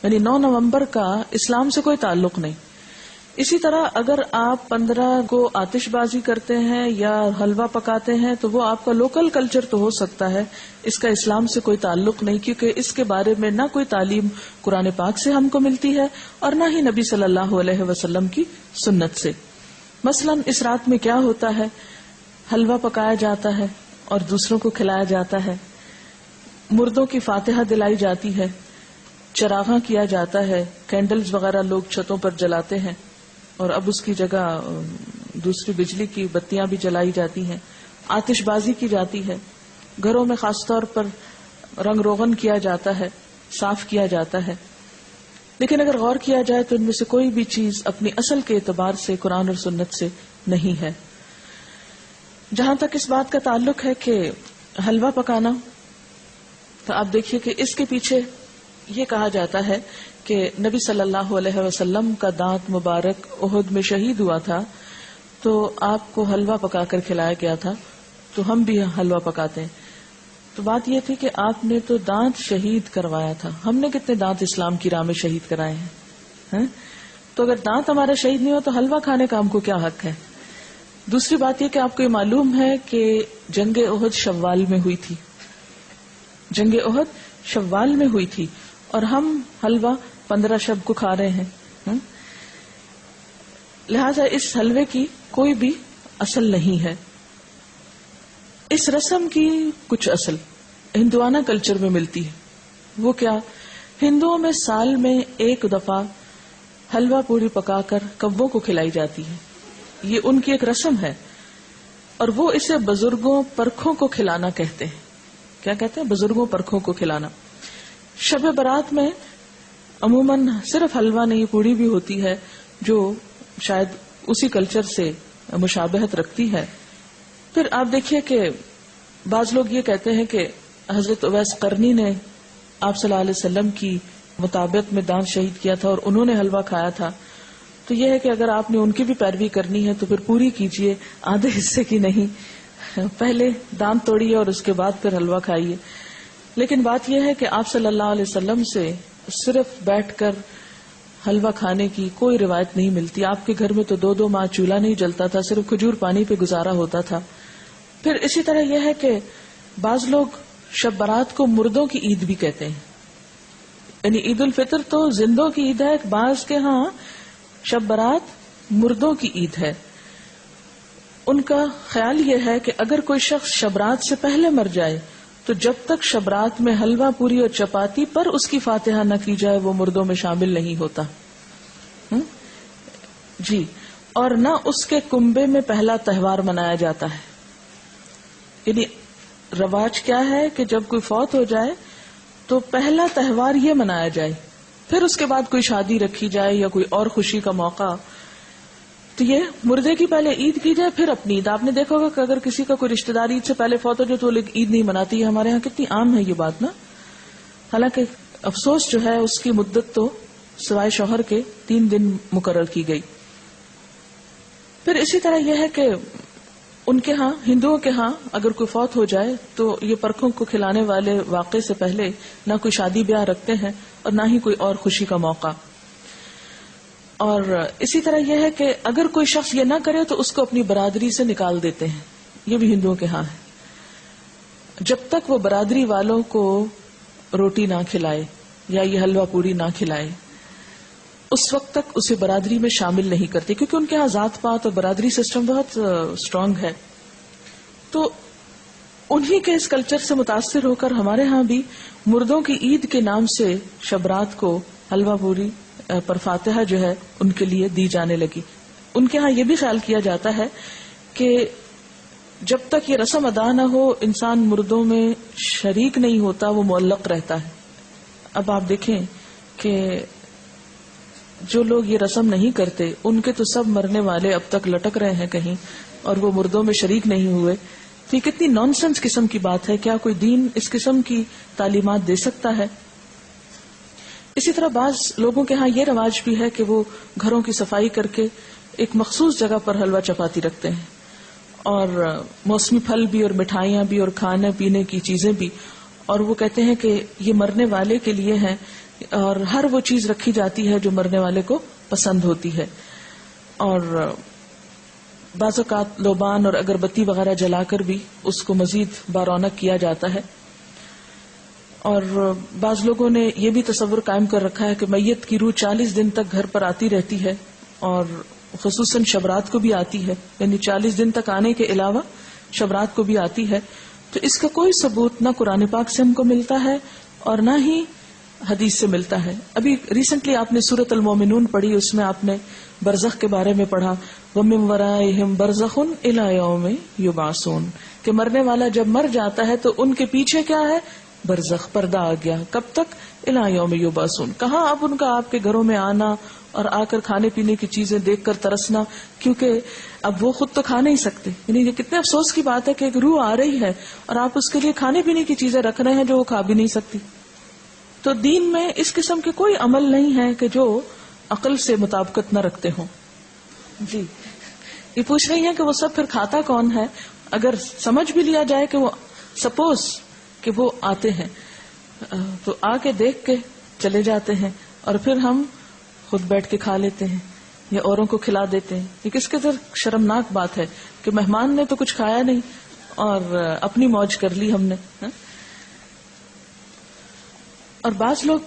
یعنی 9 نومبر کا اسلام سے کوئی تعلق نہیں۔ اسی طرح اگر آپ 15 کو آتش بازی کرتے ہیں یا حلوہ پکاتے ہیں تو وہ آپ کا لوکل کلچر تو ہو سکتا ہے، اس کا اسلام سے کوئی تعلق نہیں، کیونکہ اس کے بارے میں نہ کوئی تعلیم قرآن پاک سے ہم کو ملتی ہے اور نہ ہی نبی صلی اللہ علیہ وسلم کی سنت سے۔ مثلاً اس رات میں کیا ہوتا ہے، حلوہ پکایا جاتا ہے اور دوسروں کو کھلایا جاتا ہے، مردوں کی فاتحہ دلائی جاتی ہے، چراغاں کیا جاتا ہے، کینڈلز وغیرہ لوگ چھتوں پر جلاتے ہیں، اور اب اس کی جگہ دوسری بجلی کی بتیاں بھی جلائی جاتی ہیں، آتش بازی کی جاتی ہے، گھروں میں خاص طور پر رنگ روغن کیا جاتا ہے، صاف کیا جاتا ہے۔ لیکن اگر غور کیا جائے تو ان میں سے کوئی بھی چیز اپنی اصل کے اعتبار سے قرآن اور سنت سے نہیں ہے۔ جہاں تک اس بات کا تعلق ہے کہ حلوہ پکانا، تو آپ دیکھیے کہ اس کے پیچھے یہ کہا جاتا ہے کہ نبی صلی اللہ علیہ وسلم کا دانت مبارک احد میں شہید ہوا تھا تو آپ کو حلوہ پکا کر کھلایا گیا تھا، تو ہم بھی حلوہ پکاتے ہیں۔ تو بات یہ تھی کہ آپ نے تو دانت شہید کروایا تھا، ہم نے کتنے دانت اسلام کی راہ میں شہید کرائے ہیں؟ تو اگر دانت ہمارا شہید نہیں ہو تو حلوہ کھانے کا ہم کو کیا حق ہے؟ دوسری بات یہ کہ آپ کو یہ معلوم ہے کہ جنگ احد شوال میں ہوئی تھی، جنگ احد شوال میں ہوئی تھی، اور ہم حلوہ 15 شب کو کھا رہے ہیں۔ لہذا اس حلوے کی کوئی بھی اصل نہیں ہے۔ اس رسم کی کچھ اصل ہندوانہ کلچر میں ملتی ہے۔ وہ کیا؟ ہندوؤں میں سال میں 1 دفعہ حلوہ پوری پکا کر کبوں کو کھلائی جاتی ہے، یہ ان کی ایک رسم ہے، اور وہ اسے بزرگوں پرکھوں کو کھلانا کہتے ہیں۔ کیا کہتے ہیں؟ بزرگوں پرکھوں کو کھلانا۔ شب برات میں عموماً صرف حلوہ نہیں، پوڑی بھی ہوتی ہے جو شاید اسی کلچر سے مشابہت رکھتی ہے۔ پھر آپ دیکھیے کہ بعض لوگ یہ کہتے ہیں کہ حضرت اویس قرنی نے آپ صلی اللہ علیہ وسلم کی مطابق میں دانت شہید کیا تھا اور انہوں نے حلوہ کھایا تھا، تو یہ ہے کہ اگر آپ نے ان کی بھی پیروی کرنی ہے تو پھر پوری کیجئے، آدھے حصے کی نہیں، پہلے دانت توڑیے اور اس کے بعد پھر حلوہ کھائیے۔ لیکن بات یہ ہے کہ آپ صلی اللہ علیہ وسلم سے صرف بیٹھ کر حلوہ کھانے کی کوئی روایت نہیں ملتی. آپ کے گھر میں تو 2 ماہ چولہا نہیں جلتا تھا, صرف کھجور پانی پہ گزارا ہوتا تھا. پھر اسی طرح یہ ہے کہ بعض لوگ شب برات کو مردوں کی عید بھی کہتے ہیں, یعنی عید الفطر تو زندوں کی عید ہے, بعض کے ہاں شب برات مردوں کی عید ہے. ان کا خیال یہ ہے کہ اگر کوئی شخص شب برات سے پہلے مر جائے تو جب تک شب برات میں حلوہ پوری اور چپاتی پر اس کی فاتحہ نہ کی جائے وہ مردوں میں شامل نہیں ہوتا. جی, اور نہ اس کے کنبے میں پہلا تہوار منایا جاتا ہے. یعنی رواج کیا ہے کہ جب کوئی فوت ہو جائے تو پہلا تہوار یہ منایا جائے, پھر اس کے بعد کوئی شادی رکھی جائے یا کوئی اور خوشی کا موقع. تو یہ مردے کی پہلے عید کی جائے پھر اپنی عید. آپ نے دیکھا ہوگا کہ اگر کسی کا کوئی رشتہ دار عید سے پہلے فوت ہو جائے تو وہ عید نہیں مناتی ہے. ہمارے ہاں کتنی عام ہے یہ بات نا. حالانکہ افسوس جو ہے اس کی مدت تو سوائے شوہر کے 3 دن مقرر کی گئی. پھر اسی طرح یہ ہے کہ ان کے ہاں, ہندوؤں کے ہاں اگر کوئی فوت ہو جائے تو یہ پرکھوں کو کھلانے والے واقعے سے پہلے نہ کوئی شادی بیاہ رکھتے ہیں اور نہ ہی کوئی اور خوشی کا موقع. اور اسی طرح یہ ہے کہ اگر کوئی شخص یہ نہ کرے تو اس کو اپنی برادری سے نکال دیتے ہیں. یہ بھی ہندوؤں کے ہاں ہے. جب تک وہ برادری والوں کو روٹی نہ کھلائے یا یہ حلوہ پوری نہ کھلائے اس وقت تک اسے برادری میں شامل نہیں کرتے, کیونکہ ان کے ہاں ذات پات اور برادری سسٹم بہت اسٹرانگ ہے. تو انہی کے اس کلچر سے متاثر ہو کر ہمارے ہاں بھی مردوں کی عید کے نام سے شب رات کو حلوہ پوری پر فاتحہ جو ہے ان کے لیے دی جانے لگی. ان کے ہاں یہ بھی خیال کیا جاتا ہے کہ جب تک یہ رسم ادا نہ ہو انسان مردوں میں شریک نہیں ہوتا, وہ معلق رہتا ہے. اب آپ دیکھیں کہ جو لوگ یہ رسم نہیں کرتے ان کے تو سب مرنے والے اب تک لٹک رہے ہیں کہیں اور وہ مردوں میں شریک نہیں ہوئے. تو یہ کتنی نان سینس قسم کی بات ہے. کیا کوئی دین اس قسم کی تعلیمات دے سکتا ہے؟ اسی طرح بعض لوگوں کے ہاں یہ رواج بھی ہے کہ وہ گھروں کی صفائی کر کے ایک مخصوص جگہ پر حلوہ چپاتی رکھتے ہیں, اور موسمی پھل بھی اور مٹھائیاں بھی اور کھانے پینے کی چیزیں بھی, اور وہ کہتے ہیں کہ یہ مرنے والے کے لیے ہے اور ہر وہ چیز رکھی جاتی ہے جو مرنے والے کو پسند ہوتی ہے. اور بعض اوقات لوبان اور اگربتی وغیرہ جلا کر بھی اس کو مزید بارونق کیا جاتا ہے. اور بعض لوگوں نے یہ بھی تصور قائم کر رکھا ہے کہ میت کی روح 40 دن تک گھر پر آتی رہتی ہے, اور خصوصاً شب رات کو بھی آتی ہے, یعنی 40 دن تک آنے کے علاوہ شب رات کو بھی آتی ہے. تو اس کا کوئی ثبوت نہ قرآن پاک سے ہم کو ملتا ہے اور نہ ہی حدیث سے ملتا ہے. ابھی ریسنٹلی آپ نے سورۃ المومنون پڑھی, اس میں آپ نے برزخ کے بارے میں پڑھا, وَمِن وَرَائِهِمْ بَرْزَخٌ إِلَىٰ يَوْمِ يُبْعَثُونَ, کہ مرنے والا جب مر جاتا ہے تو ان کے پیچھے کیا ہے؟ برزخ, پردہ آ گیا. کب تک؟ إِلَىٰ يَوْمِ يُبْعَثُونَ. کہاں اب ان کا آپ کے گھروں میں آنا اور آ کر کھانے پینے کی چیزیں دیکھ کر ترسنا, کیونکہ اب وہ خود تو کھا نہیں سکتے. یعنی یہ کتنے افسوس کی بات ہے کہ ایک روح آ رہی ہے اور آپ اس کے لیے کھانے پینے کی چیزیں رکھ رہے ہیں جو وہ کھا بھی نہیں سکتی. تو دین میں اس قسم کے کوئی عمل نہیں ہے کہ جو عقل سے مطابقت نہ رکھتے ہوں. جی, یہ پوچھ رہی ہیں کہ وہ سب پھر کھاتا کون ہے؟ اگر سمجھ بھی لیا جائے کہ وہ سپوز کہ وہ آتے ہیں تو آ کے دیکھ کے چلے جاتے ہیں اور پھر ہم خود بیٹھ کے کھا لیتے ہیں یا اوروں کو کھلا دیتے ہیں. یہ کس قدر شرمناک بات ہے کہ مہمان نے تو کچھ کھایا نہیں اور اپنی موج کر لی ہم نے. اور بعض لوگ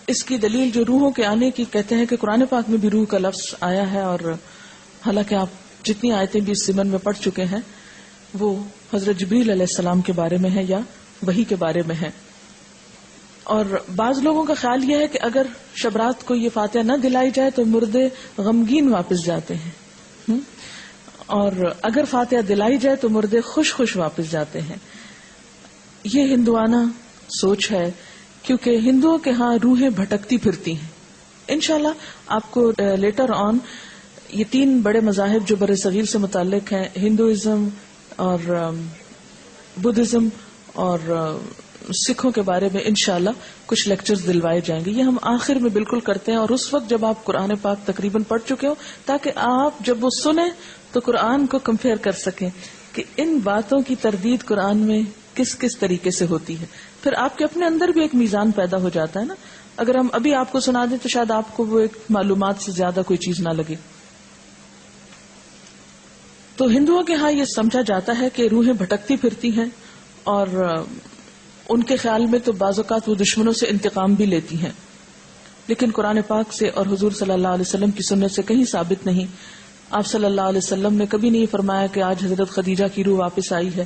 اس کی دلیل جو روحوں کے آنے کی کہتے ہیں کہ قرآن پاک میں بھی روح کا لفظ آیا ہے, اور حالانکہ آپ جتنی آیتیں بھی اس ضمن میں پڑھ چکے ہیں وہ حضرت جبریل علیہ السلام کے بارے میں ہے یا وحی کے بارے میں ہے. اور بعض لوگوں کا خیال یہ ہے کہ اگر شب رات کو یہ فاتحہ نہ دلائی جائے تو مردے غمگین واپس جاتے ہیں, اور اگر فاتحہ دلائی جائے تو مردے خوش خوش واپس جاتے ہیں. یہ ہندوانہ سوچ ہے, کیونکہ ہندوؤں کے ہاں روحیں بھٹکتی پھرتی ہیں. انشاءاللہ آپ کو لیٹر آن یہ 3 بڑے مذاہب جو بر صغیر سے متعلق ہیں, ہندوازم اور بدھزم اور سکھوں کے بارے میں انشاءاللہ کچھ لیکچرز دلوائے جائیں گے. یہ ہم آخر میں بالکل کرتے ہیں, اور اس وقت جب آپ قرآن پاک تقریباً پڑھ چکے ہو, تاکہ آپ جب وہ سنیں تو قرآن کو کمپیئر کر سکیں کہ ان باتوں کی تردید قرآن میں کس کس طریقے سے ہوتی ہے. پھر آپ کے اپنے اندر بھی ایک میزان پیدا ہو جاتا ہے نا. اگر ہم ابھی آپ کو سنا دیں تو شاید آپ کو وہ ایک معلومات سے زیادہ کوئی چیز نہ لگے. تو ہندوؤں کے ہاں یہ سمجھا جاتا ہے کہ روحیں بھٹکتی پھرتی ہیں اور ان کے خیال میں تو بعض اوقات وہ دشمنوں سے انتقام بھی لیتی ہیں، لیکن قرآن پاک سے اور حضور صلی اللہ علیہ وسلم کی سنت سے کہیں ثابت نہیں. آپ صلی اللہ علیہ وسلم نے کبھی نہیں فرمایا کہ آج حضرت خدیجہ کی روح واپس آئی ہے،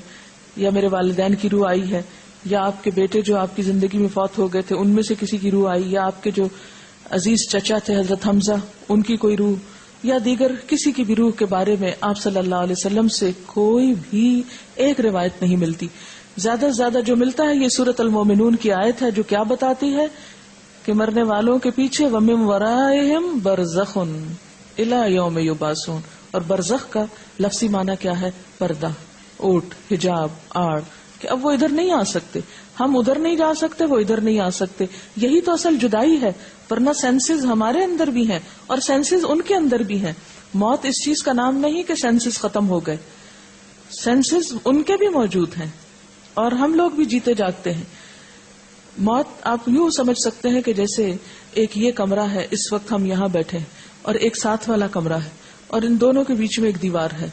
یا میرے والدین کی روح آئی ہے، یا آپ کے بیٹے جو آپ کی زندگی میں فوت ہو گئے تھے ان میں سے کسی کی روح آئی، یا آپ کے جو عزیز چچا تھے حضرت حمزہ ان کی کوئی روح، یا دیگر کسی کی بھی روح کے بارے میں آپ صلی اللہ علیہ وسلم سے کوئی بھی ایک روایت نہیں ملتی. زیادہ سے زیادہ جو ملتا ہے یہ سورۃ المومنون کی آیت ہے جو کیا بتاتی ہے کہ مرنے والوں کے پیچھے وَمِن وَرَائِهِمْ بَرْزَخٌ إِلَى يَوْمِ يُبْعَثُونَ. اور برزخ کا لفظی معنی کیا ہے؟ پردہ، اوٹ، حجاب، آڑ، کہ اب وہ ادھر نہیں آ سکتے، ہم ادھر نہیں جا سکتے، وہ ادھر نہیں آ سکتے. یہی تو اصل جدائی ہے، ورنہ سینسز ہمارے اندر بھی ہیں اور سینسز ان کے اندر بھی ہیں. موت اس چیز کا نام نہیں کہ سینسز ختم ہو گئے، سینسز ان کے بھی موجود ہیں اور ہم لوگ بھی جیتے جاگتے ہیں. موت آپ یوں سمجھ سکتے ہیں کہ جیسے ایک یہ کمرہ ہے، اس وقت ہم یہاں بیٹھے ہیں، اور ایک ساتھ والا کمرہ ہے، اور ان دونوں کے بیچ میں ایک دیوار ہے.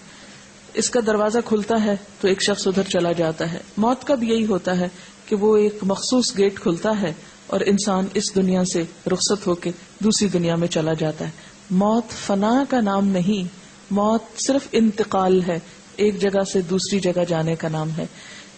اس کا دروازہ کھلتا ہے تو ایک شخص ادھر چلا جاتا ہے. موت کا بھی یہی ہوتا ہے کہ وہ ایک مخصوص گیٹ کھلتا ہے اور انسان اس دنیا سے رخصت ہو کے دوسری دنیا میں چلا جاتا ہے. موت فنا کا نام نہیں، موت صرف انتقال ہے، ایک جگہ سے دوسری جگہ جانے کا نام ہے.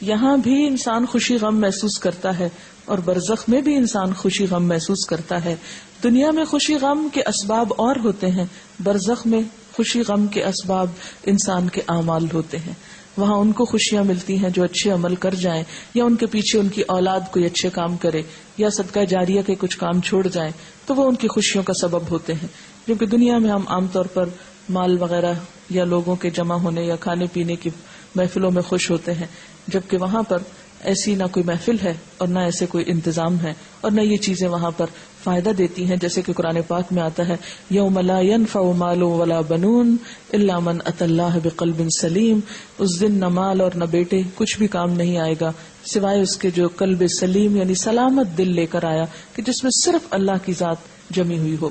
یہاں بھی انسان خوشی غم محسوس کرتا ہے اور برزخ میں بھی انسان خوشی غم محسوس کرتا ہے. دنیا میں خوشی غم کے اسباب اور ہوتے ہیں، برزخ میں خوشی غم کے اسباب انسان کے اعمال ہوتے ہیں. وہاں ان کو خوشیاں ملتی ہیں جو اچھے عمل کر جائیں، یا ان کے پیچھے ان کی اولاد کوئی اچھے کام کرے، یا صدقہ جاریہ کے کچھ کام چھوڑ جائیں تو وہ ان کی خوشیوں کا سبب ہوتے ہیں. کیونکہ دنیا میں ہم عام طور پر مال وغیرہ یا لوگوں کے جمع ہونے یا کھانے پینے کی محفلوں میں خوش ہوتے ہیں، جبکہ وہاں پر ایسی نہ کوئی محفل ہے اور نہ ایسے کوئی انتظام ہے اور نہ یہ چیزیں وہاں پر فائدہ دیتی ہیں. جیسے کہ قرآن پاک میں آتا ہے یوم لا ينفع مال ولا بنون الا من اتى الله بقلب سلیم. اس دن نہ مال اور نہ بیٹے کچھ بھی کام نہیں آئے گا سوائے اس کے جو قلب سلیم یعنی سلامت دل لے کر آیا کہ جس میں صرف اللہ کی ذات جمی ہوئی ہو.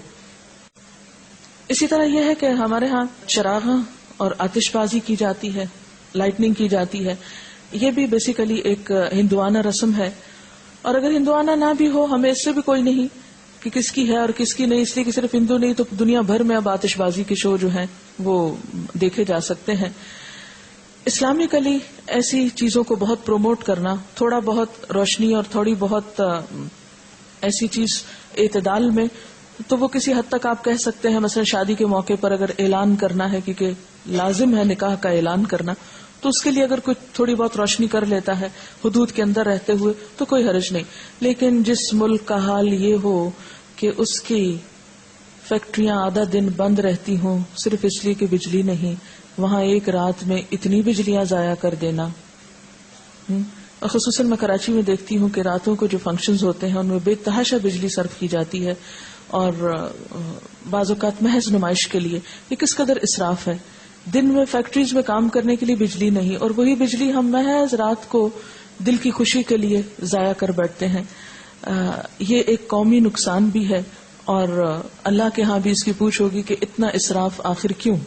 اسی طرح یہ ہے کہ ہمارے ہاں چراغاں اور آتش بازی کی جاتی ہے، لائٹننگ کی جاتی ہے. یہ بھی بیسیکلی ایک ہندوانہ رسم ہے، اور اگر ہندوانہ نہ بھی ہو ہمیں اس سے بھی کوئی نہیں کہ کس کی ہے اور کس کی نہیں، اس لیے کہ صرف ہندو نہیں تو دنیا بھر میں اب آتش بازی کے شو جو ہیں وہ دیکھے جا سکتے ہیں. اسلامکلی ایسی چیزوں کو بہت پروموٹ کرنا، تھوڑا بہت روشنی اور تھوڑی بہت ایسی چیز اعتدال میں، تو وہ کسی حد تک آپ کہہ سکتے ہیں مثلا شادی کے موقع پر اگر اعلان کرنا ہے، کیونکہ لازم ہے نکاح کا اعلان کرنا، تو اس کے لیے اگر کوئی تھوڑی بہت روشنی کر لیتا ہے حدود کے اندر رہتے ہوئے تو کوئی حرج نہیں. لیکن جس ملک کا حال یہ ہو کہ اس کی فیکٹریاں آدھا دن بند رہتی ہوں صرف اس لیے کہ بجلی نہیں، وہاں ایک رات میں اتنی بجلیاں ضائع کر دینا. اور خصوصاً میں کراچی میں دیکھتی ہوں کہ راتوں کو جو فنکشنز ہوتے ہیں ان میں بے تحاشا بجلی صرف کی جاتی ہے، اور بعض اوقات محض نمائش کے لیے. یہ کس قدر اسراف ہے. دن میں فیکٹریز میں کام کرنے کے لیے بجلی نہیں، اور وہی بجلی ہم محض رات کو دل کی خوشی کے لیے ضائع کر بیٹھتے ہیں. یہ ایک قومی نقصان بھی ہے، اور اللہ کے ہاں بھی اس کی پوچھ ہوگی کہ اتنا اسراف آخر کیوں.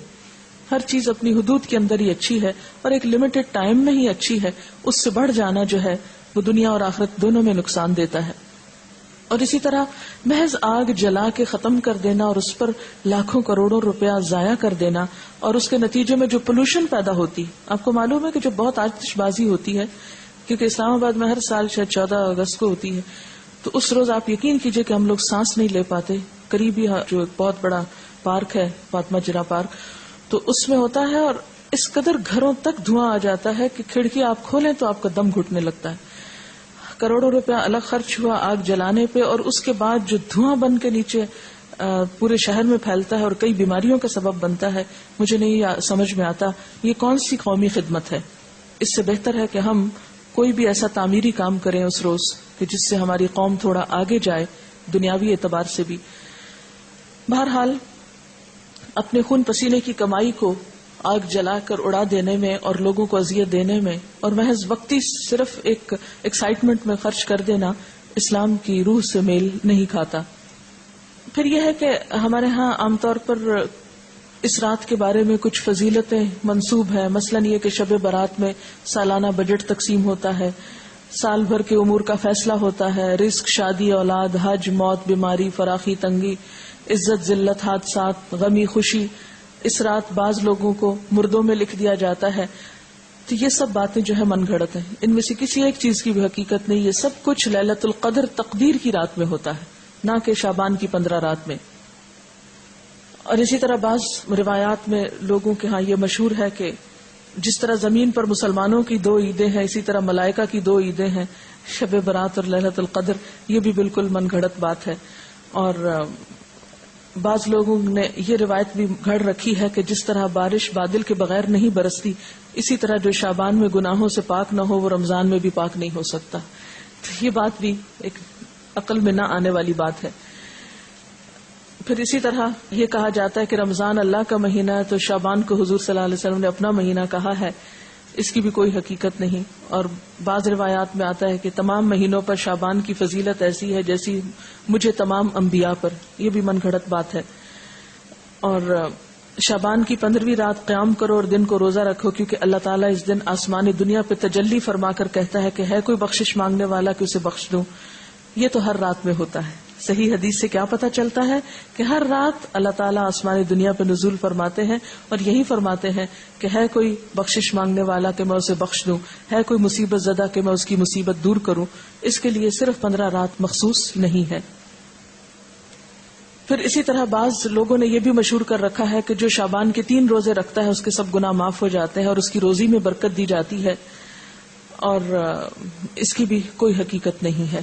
ہر چیز اپنی حدود کے اندر ہی اچھی ہے اور ایک لمیٹڈ ٹائم میں ہی اچھی ہے. اس سے بڑھ جانا جو ہے وہ دنیا اور آخرت دونوں میں نقصان دیتا ہے. اور اسی طرح محض آگ جلا کے ختم کر دینا اور اس پر لاکھوں کروڑوں روپیہ ضائع کر دینا، اور اس کے نتیجے میں جو پولوشن پیدا ہوتی، آپ کو معلوم ہے کہ جو بہت آتش بازی ہوتی ہے، کیونکہ اسلام آباد میں ہر سال شاید 14 اگست کو ہوتی ہے، تو اس روز آپ یقین کیجئے کہ ہم لوگ سانس نہیں لے پاتے. قریبی جو ایک بہت بڑا پارک ہے فاطمہ جناح پارک، تو اس میں ہوتا ہے، اور اس قدر گھروں تک دھواں آ جاتا ہے کہ کھڑکی آپ کھولیں تو آپ کا دم گھٹنے لگتا ہے. کروڑوں روپیہ الگ خرچ ہوا آگ جلانے پہ، اور اس کے بعد جو دھواں بن کے نیچے پورے شہر میں پھیلتا ہے اور کئی بیماریوں کا سبب بنتا ہے. مجھے نہیں سمجھ میں آتا یہ کون سی قومی خدمت ہے. اس سے بہتر ہے کہ ہم کوئی بھی ایسا تعمیری کام کریں اس روز کہ جس سے ہماری قوم تھوڑا آگے جائے دنیاوی اعتبار سے بھی. بہرحال اپنے خون پسینے کی کمائی کو آگ جلا کر اڑا دینے میں اور لوگوں کو اذیت دینے میں اور محض وقتی صرف ایک ایکسائٹمنٹ میں خرچ کر دینا، اسلام کی روح سے میل نہیں کھاتا. پھر یہ ہے کہ ہمارے ہاں عام طور پر اس رات کے بارے میں کچھ فضیلتیں منسوب ہیں. مثلاً یہ کہ شب برات میں سالانہ بجٹ تقسیم ہوتا ہے، سال بھر کے امور کا فیصلہ ہوتا ہے، رزق، شادی، اولاد، حج، موت، بیماری، فراخی، تنگی، عزت، ذلت، حادثات، غمی، خوشی. اس رات بعض لوگوں کو مردوں میں لکھ دیا جاتا ہے. تو یہ سب باتیں جو ہے من گھڑت ہیں، ان میں سے کسی ایک چیز کی بھی حقیقت نہیں. یہ سب کچھ لیلۃ القدر تقدیر کی رات میں ہوتا ہے، نہ کہ شعبان کی 15 رات میں. اور اسی طرح بعض روایات میں لوگوں کے ہاں یہ مشہور ہے کہ جس طرح زمین پر مسلمانوں کی 2 عیدیں ہیں، اسی طرح ملائکہ کی 2 عیدیں ہیں، شب برات اور لیلۃ القدر. یہ بھی بالکل من گھڑت بات ہے. اور بعض لوگوں نے یہ روایت بھی گھڑ رکھی ہے کہ جس طرح بارش بادل کے بغیر نہیں برستی، اسی طرح جو شعبان میں گناہوں سے پاک نہ ہو وہ رمضان میں بھی پاک نہیں ہو سکتا. تو یہ بات بھی ایک عقل میں نہ آنے والی بات ہے. پھر اسی طرح یہ کہا جاتا ہے کہ رمضان اللہ کا مہینہ ہے تو شعبان کو حضور صلی اللہ علیہ وسلم نے اپنا مہینہ کہا ہے. اس کی بھی کوئی حقیقت نہیں. اور بعض روایات میں آتا ہے کہ تمام مہینوں پر شعبان کی فضیلت ایسی ہے جیسی مجھے تمام انبیاء پر. یہ بھی من گھڑت بات ہے. اور شعبان کی 15ویں رات قیام کرو اور دن کو روزہ رکھو، کیونکہ اللہ تعالیٰ اس دن آسمان دنیا پہ تجلی فرما کر کہتا ہے کہ ہے کوئی بخشش مانگنے والا کہ اسے بخش دوں. یہ تو ہر رات میں ہوتا ہے. صحیح حدیث سے کیا پتہ چلتا ہے کہ ہر رات اللہ تعالیٰ آسمان دنیا پہ نزول فرماتے ہیں اور یہی فرماتے ہیں کہ ہے کوئی بخشش مانگنے والا کہ میں اسے بخش دوں، ہے کوئی مصیبت زدہ کہ میں اس کی مصیبت دور کروں. اس کے لیے صرف 15 رات مخصوص نہیں ہے. پھر اسی طرح بعض لوگوں نے یہ بھی مشہور کر رکھا ہے کہ جو شعبان کے 3 روزے رکھتا ہے اس کے سب گناہ معاف ہو جاتے ہیں اور اس کی روزی میں برکت دی جاتی ہے. اور اس کی بھی کوئی حقیقت نہیں ہے.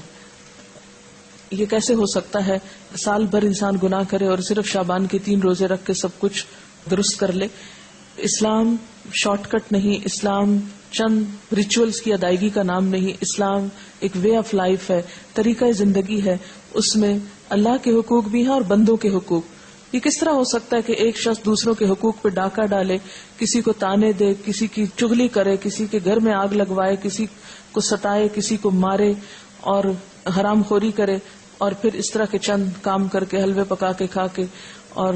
یہ کیسے ہو سکتا ہے سال بھر انسان گناہ کرے اور صرف شعبان کے 3 روزے رکھ کے سب کچھ درست کر لے. اسلام شارٹ کٹ نہیں، اسلام چند ریچولز کی ادائیگی کا نام نہیں. اسلام ایک وے آف لائف ہے، طریقہ زندگی ہے. اس میں اللہ کے حقوق بھی ہیں اور بندوں کے حقوق. یہ کس طرح ہو سکتا ہے کہ ایک شخص دوسروں کے حقوق پہ ڈاکہ ڈالے، کسی کو تانے دے، کسی کی چغلی کرے، کسی کے گھر میں آگ لگوائے، کسی کو ستائے، کسی کو مارے اور حرام خوری کرے، اور پھر اس طرح کے چند کام کر کے، حلوے پکا کے کھا کے اور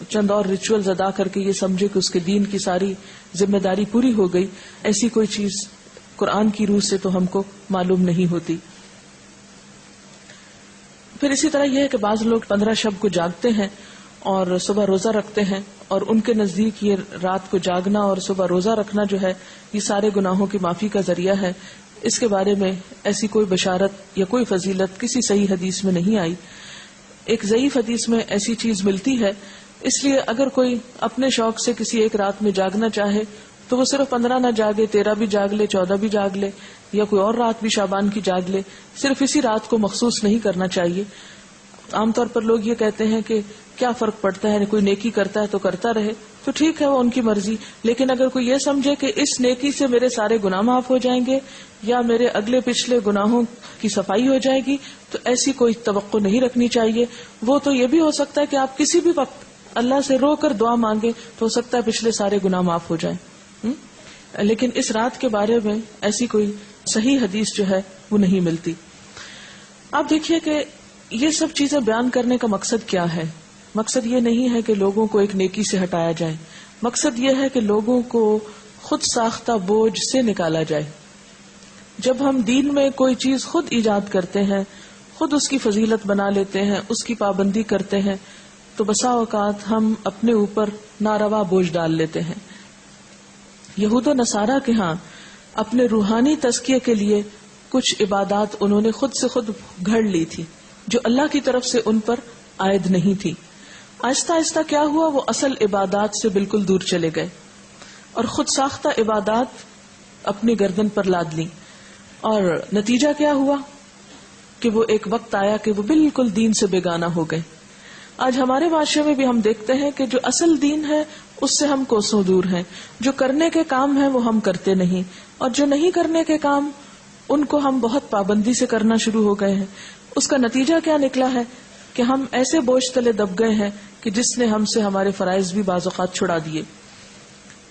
چند اور ریچولز ادا کر کے یہ سمجھے کہ اس کے دین کی ساری ذمہ داری پوری ہو گئی. ایسی کوئی چیز قرآن کی روح سے تو ہم کو معلوم نہیں ہوتی. پھر اسی طرح یہ ہے کہ بعض لوگ 15 شب کو جاگتے ہیں اور صبح روزہ رکھتے ہیں، اور ان کے نزدیک یہ رات کو جاگنا اور صبح روزہ رکھنا جو ہے یہ سارے گناہوں کی معافی کا ذریعہ ہے. اس کے بارے میں ایسی کوئی بشارت یا کوئی فضیلت کسی صحیح حدیث میں نہیں آئی. ایک ضعیف حدیث میں ایسی چیز ملتی ہے. اس لیے اگر کوئی اپنے شوق سے کسی ایک رات میں جاگنا چاہے تو وہ صرف 15 نہ جاگے، 13 بھی جاگ لے، 14 بھی جاگ لے، یا کوئی اور رات بھی شعبان کی جاگ لے. صرف اسی رات کو مخصوص نہیں کرنا چاہیے. عام طور پر لوگ یہ کہتے ہیں کہ کیا فرق پڑتا ہے، کوئی نیکی کرتا ہے تو کرتا رہے، تو ٹھیک ہے، وہ ان کی مرضی. لیکن اگر کوئی یہ سمجھے کہ اس نیکی سے میرے سارے گناہ معاف ہو جائیں گے یا میرے اگلے پچھلے گناہوں کی صفائی ہو جائے گی، تو ایسی کوئی توقع نہیں رکھنی چاہیے. وہ تو یہ بھی ہو سکتا ہے کہ آپ کسی بھی وقت اللہ سے رو کر دعا مانگے تو ہو سکتا ہے پچھلے سارے گناہ معاف ہو جائیں. لیکن اس رات کے بارے میں ایسی کوئی صحیح حدیث جو ہے وہ نہیں ملتی. آپ دیکھیے کہ یہ سب چیزیں بیان کرنے کا مقصد کیا ہے. مقصد یہ نہیں ہے کہ لوگوں کو ایک نیکی سے ہٹایا جائے. مقصد یہ ہے کہ لوگوں کو خود ساختہ بوجھ سے نکالا جائے. جب ہم دین میں کوئی چیز خود ایجاد کرتے ہیں، خود اس کی فضیلت بنا لیتے ہیں، اس کی پابندی کرتے ہیں، تو بسا اوقات ہم اپنے اوپر ناروا بوجھ ڈال لیتے ہیں. یہود و نصارہ کے ہاں اپنے روحانی تزکیے کے لیے کچھ عبادات انہوں نے خود سے خود گھڑ لی تھی جو اللہ کی طرف سے ان پر عائد نہیں تھی. آہستہ آہستہ کیا ہوا، وہ اصل عبادات سے بالکل دور چلے گئے اور خود ساختہ عبادات اپنی گردن پر لاد لی. اور نتیجہ کیا ہوا کہ وہ ایک وقت آیا کہ وہ بالکل دین سے بیگانہ ہو گئے. آج ہمارے معاشرے میں بھی ہم دیکھتے ہیں کہ جو اصل دین ہے اس سے ہم کوسوں دور ہیں. جو کرنے کے کام ہیں وہ ہم کرتے نہیں، اور جو نہیں کرنے کے کام ان کو ہم بہت پابندی سے کرنا شروع ہو گئے ہیں. اس کا نتیجہ کیا نکلا ہے کہ ہم ایسے بوجھ تلے دب گئے ہیں کہ جس نے ہم سے ہمارے فرائض بھی بعض اوقات چھڑا دیے.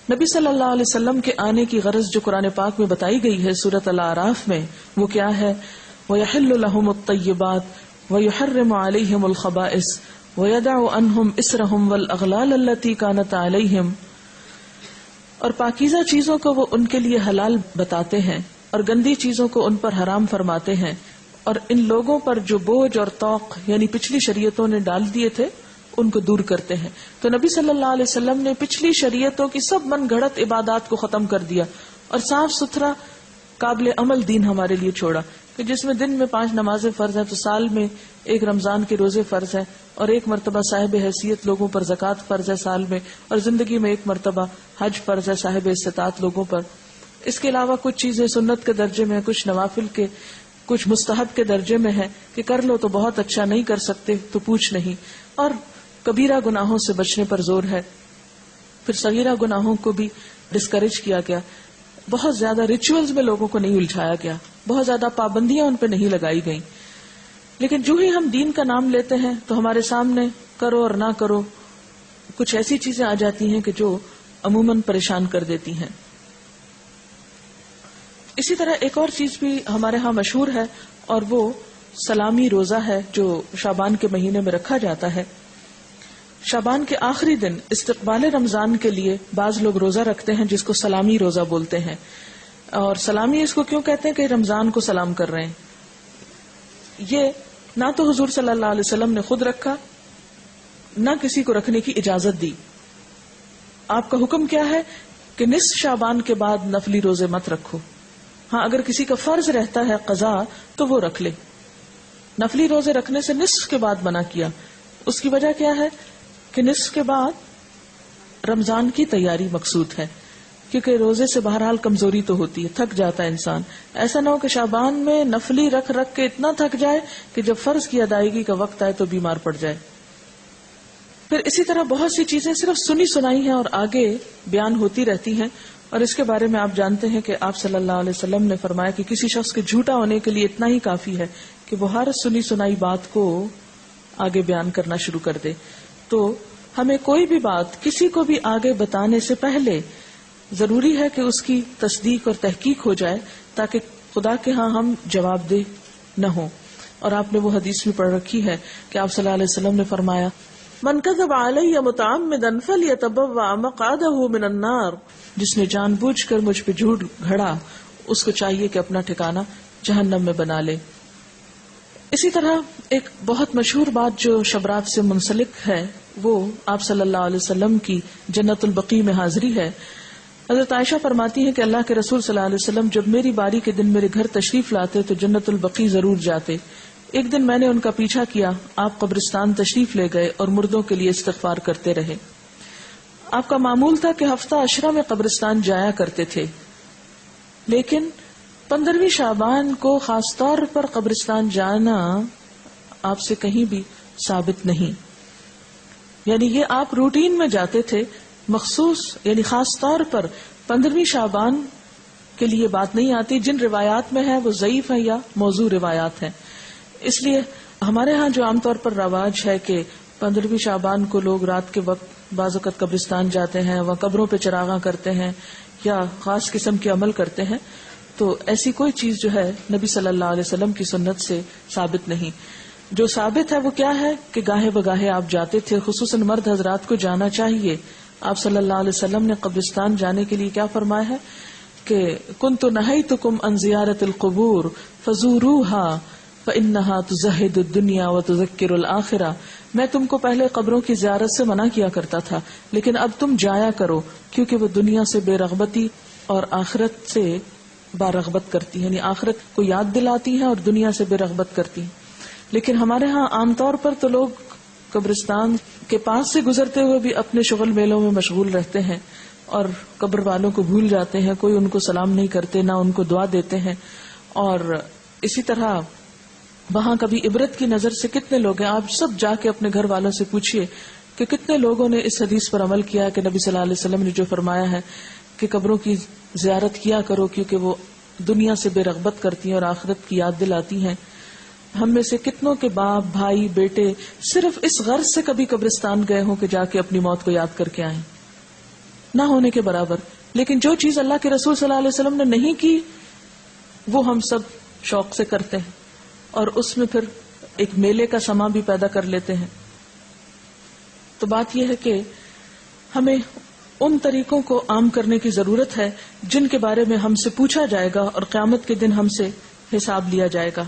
نبی صلی اللہ علیہ وسلم کے آنے کی غرض جو قرآن پاک میں بتائی گئی ہے سورۃ الاعراف میں، وہ کیا ہے؟ وَيَحِلُّ لَهُمُ الطَّيِّبَاتِ وَيُحَرِّمُ عَلَيْهِمُ الْخَبَائِثَ وَيَدَعُ عَنْهُمْ إِسْرَهُمْ وَالْأَغْلَالَ الَّتِي كَانَتْ عَلَيْهِمْ، اور پاکیزہ چیزوں کو وہ ان کے لیے حلال بتاتے ہیں اور گندی چیزوں کو ان پر حرام فرماتے ہیں، اور ان لوگوں پر جو بوجھ اور طوق یعنی پچھلی شریعتوں نے ڈال دیے تھے ان کو دور کرتے ہیں۔ تو نبی صلی اللہ علیہ وسلم نے پچھلی شریعتوں کی سب من گھڑت عبادات کو ختم کر دیا اور صاف ستھرا قابل عمل دین ہمارے لیے چھوڑا، کہ جس میں دن میں 5 نمازیں فرض ہیں، تو سال میں 1 رمضان کے روزے فرض ہیں، اور 1 مرتبہ صاحب حیثیت لوگوں پر زکوٰۃ فرض ہے سال میں، اور زندگی میں 1 مرتبہ حج فرض ہے صاحب استطاعت لوگوں پر۔ اس کے علاوہ کچھ چیزیں سنت کے درجے میں ہیں، کچھ نوافل کے، کچھ مستحب کے درجے میں ہے کہ کر لو تو بہت اچھا، نہیں کر سکتے تو پوچھ نہیں، اور کبیرہ گناہوں سے بچنے پر زور ہے۔ پھر صغیرہ گناہوں کو بھی ڈسکریج کیا گیا، بہت زیادہ ریچولز میں لوگوں کو نہیں الجھایا گیا، بہت زیادہ پابندیاں ان پہ نہیں لگائی گئیں۔ لیکن جو ہی ہم دین کا نام لیتے ہیں تو ہمارے سامنے کرو اور نہ کرو کچھ ایسی چیزیں آ جاتی ہیں کہ جو عموماً پریشان کر دیتی ہیں۔ اسی طرح ایک اور چیز بھی ہمارے ہاں مشہور ہے، اور وہ سلامی روزہ ہے جو شعبان کے مہینے میں رکھا جاتا ہے۔ شعبان کے آخری دن استقبال رمضان کے لیے بعض لوگ روزہ رکھتے ہیں جس کو سلامی روزہ بولتے ہیں، اور سلامی اس کو کیوں کہتے ہیں کہ رمضان کو سلام کر رہے ہیں۔ یہ نہ تو حضور صلی اللہ علیہ وسلم نے خود رکھا، نہ کسی کو رکھنے کی اجازت دی۔ آپ کا حکم کیا ہے کہ نصف شعبان کے بعد نفلی روزے مت رکھو۔ ہاں اگر کسی کا فرض رہتا ہے قضا تو وہ رکھ لے، نفلی روزے رکھنے سے نصف کے بعد منع کیا۔ اس کی وجہ کیا ہے کہ نصف کے بعد رمضان کی تیاری مقصود ہے، کیونکہ روزے سے بہرحال کمزوری تو ہوتی ہے، تھک جاتا ہے انسان۔ ایسا نہ ہو کہ شعبان میں نفلی رکھ رکھ کے اتنا تھک جائے کہ جب فرض کی ادائیگی کا وقت آئے تو بیمار پڑ جائے۔ پھر اسی طرح بہت سی چیزیں صرف سنی سنائی ہیں اور آگے بیان ہوتی رہتی ہیں، اور اس کے بارے میں آپ جانتے ہیں کہ آپ صلی اللہ علیہ وسلم نے فرمایا کہ کسی شخص کے جھوٹا ہونے کے لیے اتنا ہی کافی ہے کہ وہ ہر سنی سنائی بات کو آگے بیان کرنا شروع کر دے۔ تو ہمیں کوئی بھی بات کسی کو بھی آگے بتانے سے پہلے ضروری ہے کہ اس کی تصدیق اور تحقیق ہو جائے، تاکہ خدا کے ہاں ہم جواب دہ نہ ہوں۔ اور آپ نے وہ حدیث بھی پڑھ رکھی ہے کہ آپ صلی اللہ علیہ وسلم نے فرمایا، من کذب علی متعمدا فلیتبوأ مقعدہ من النار، جس نے جان بوجھ کر مجھ پہ جھوٹ گھڑا اس کو چاہیے کہ اپنا ٹھکانہ جہنم میں بنا لے۔ اسی طرح ایک بہت مشہور بات جو شبرات سے منسلک ہے وہ آپ صلی اللہ علیہ وسلم کی جنت البقیع میں حاضری ہے۔ حضرت عائشہ فرماتی ہیں کہ اللہ کے رسول صلی اللہ علیہ وسلم جب میری باری کے دن میرے گھر تشریف لاتے تو جنت البقیع ضرور جاتے۔ ایک دن میں نے ان کا پیچھا کیا، آپ قبرستان تشریف لے گئے اور مردوں کے لیے استغفار کرتے رہے۔ آپ کا معمول تھا کہ ہفتہ عشرہ میں قبرستان جایا کرتے تھے، لیکن 15ویں شعبان کو خاص طور پر قبرستان جانا آپ سے کہیں بھی ثابت نہیں، یعنی یہ آپ روٹین میں جاتے تھے، مخصوص یعنی خاص طور پر 15ویں شعبان کے لیے بات نہیں آتی۔ جن روایات میں ہے وہ ضعیف ہیں یا موضوع روایات ہیں۔ اس لیے ہمارے ہاں جو عام طور پر رواج ہے کہ 15ویں شعبان کو لوگ رات کے وقت بعض اوقات قبرستان جاتے ہیں، وہاں قبروں پہ چراغاں کرتے ہیں یا خاص قسم کے عمل کرتے ہیں، تو ایسی کوئی چیز جو ہے نبی صلی اللہ علیہ وسلم کی سنت سے ثابت نہیں۔ جو ثابت ہے وہ کیا ہے کہ گاہے بگاہے آپ جاتے تھے، خصوصاً مرد حضرات کو جانا چاہیے۔ آپ صلی اللہ علیہ وسلم نے قبرستان جانے کے لیے کیا فرمایا ہے کہ کنت نہیتکم عن زیارت القبور فزوروها فإنها تزہد الدنیا وتذکر الآخرہ، میں تم کو پہلے قبروں کی زیارت سے منع کیا کرتا تھا، لیکن اب تم جایا کرو کیونکہ وہ دنیا سے بے رغبتی اور آخرت سے بارغبت کرتی ہے، یعنی آخرت کو یاد دلاتی ہے اور دنیا سے بے رغبت کرتی ہے۔ لیکن ہمارے ہاں عام طور پر تو لوگ قبرستان کے پاس سے گزرتے ہوئے بھی اپنے شغل میلوں میں مشغول رہتے ہیں اور قبر والوں کو بھول جاتے ہیں، کوئی ان کو سلام نہیں کرتے، نہ ان کو دعا دیتے ہیں۔ اور اسی طرح وہاں کبھی عبرت کی نظر سے کتنے لوگ ہیں، آپ سب جا کے اپنے گھر والوں سے پوچھئے کہ کتنے لوگوں نے اس حدیث پر عمل کیا کہ نبی صلی اللہ علیہ وسلم نے جو فرمایا ہے کہ قبروں کی زیارت کیا کرو کیونکہ وہ دنیا سے بے رغبت کرتی ہیں اور آخرت کی یاد دلاتی ہیں۔ ہم میں سے کتنوں کے باپ، بھائی، بیٹے صرف اس غرض سے کبھی قبرستان گئے ہوں کہ جا کے اپنی موت کو یاد کر کے آئیں، نہ ہونے کے برابر۔ لیکن جو چیز اللہ کے رسول صلی اللہ علیہ وسلم نے نہیں کی وہ ہم سب شوق سے کرتے ہیں۔ اور اس میں پھر ایک میلے کا سما بھی پیدا کر لیتے ہیں. تو بات یہ ہے کہ ہمیں ان طریقوں کو عام کرنے کی ضرورت ہے جن کے بارے میں ہم سے پوچھا جائے گا اور قیامت کے دن ہم سے حساب لیا جائے گا،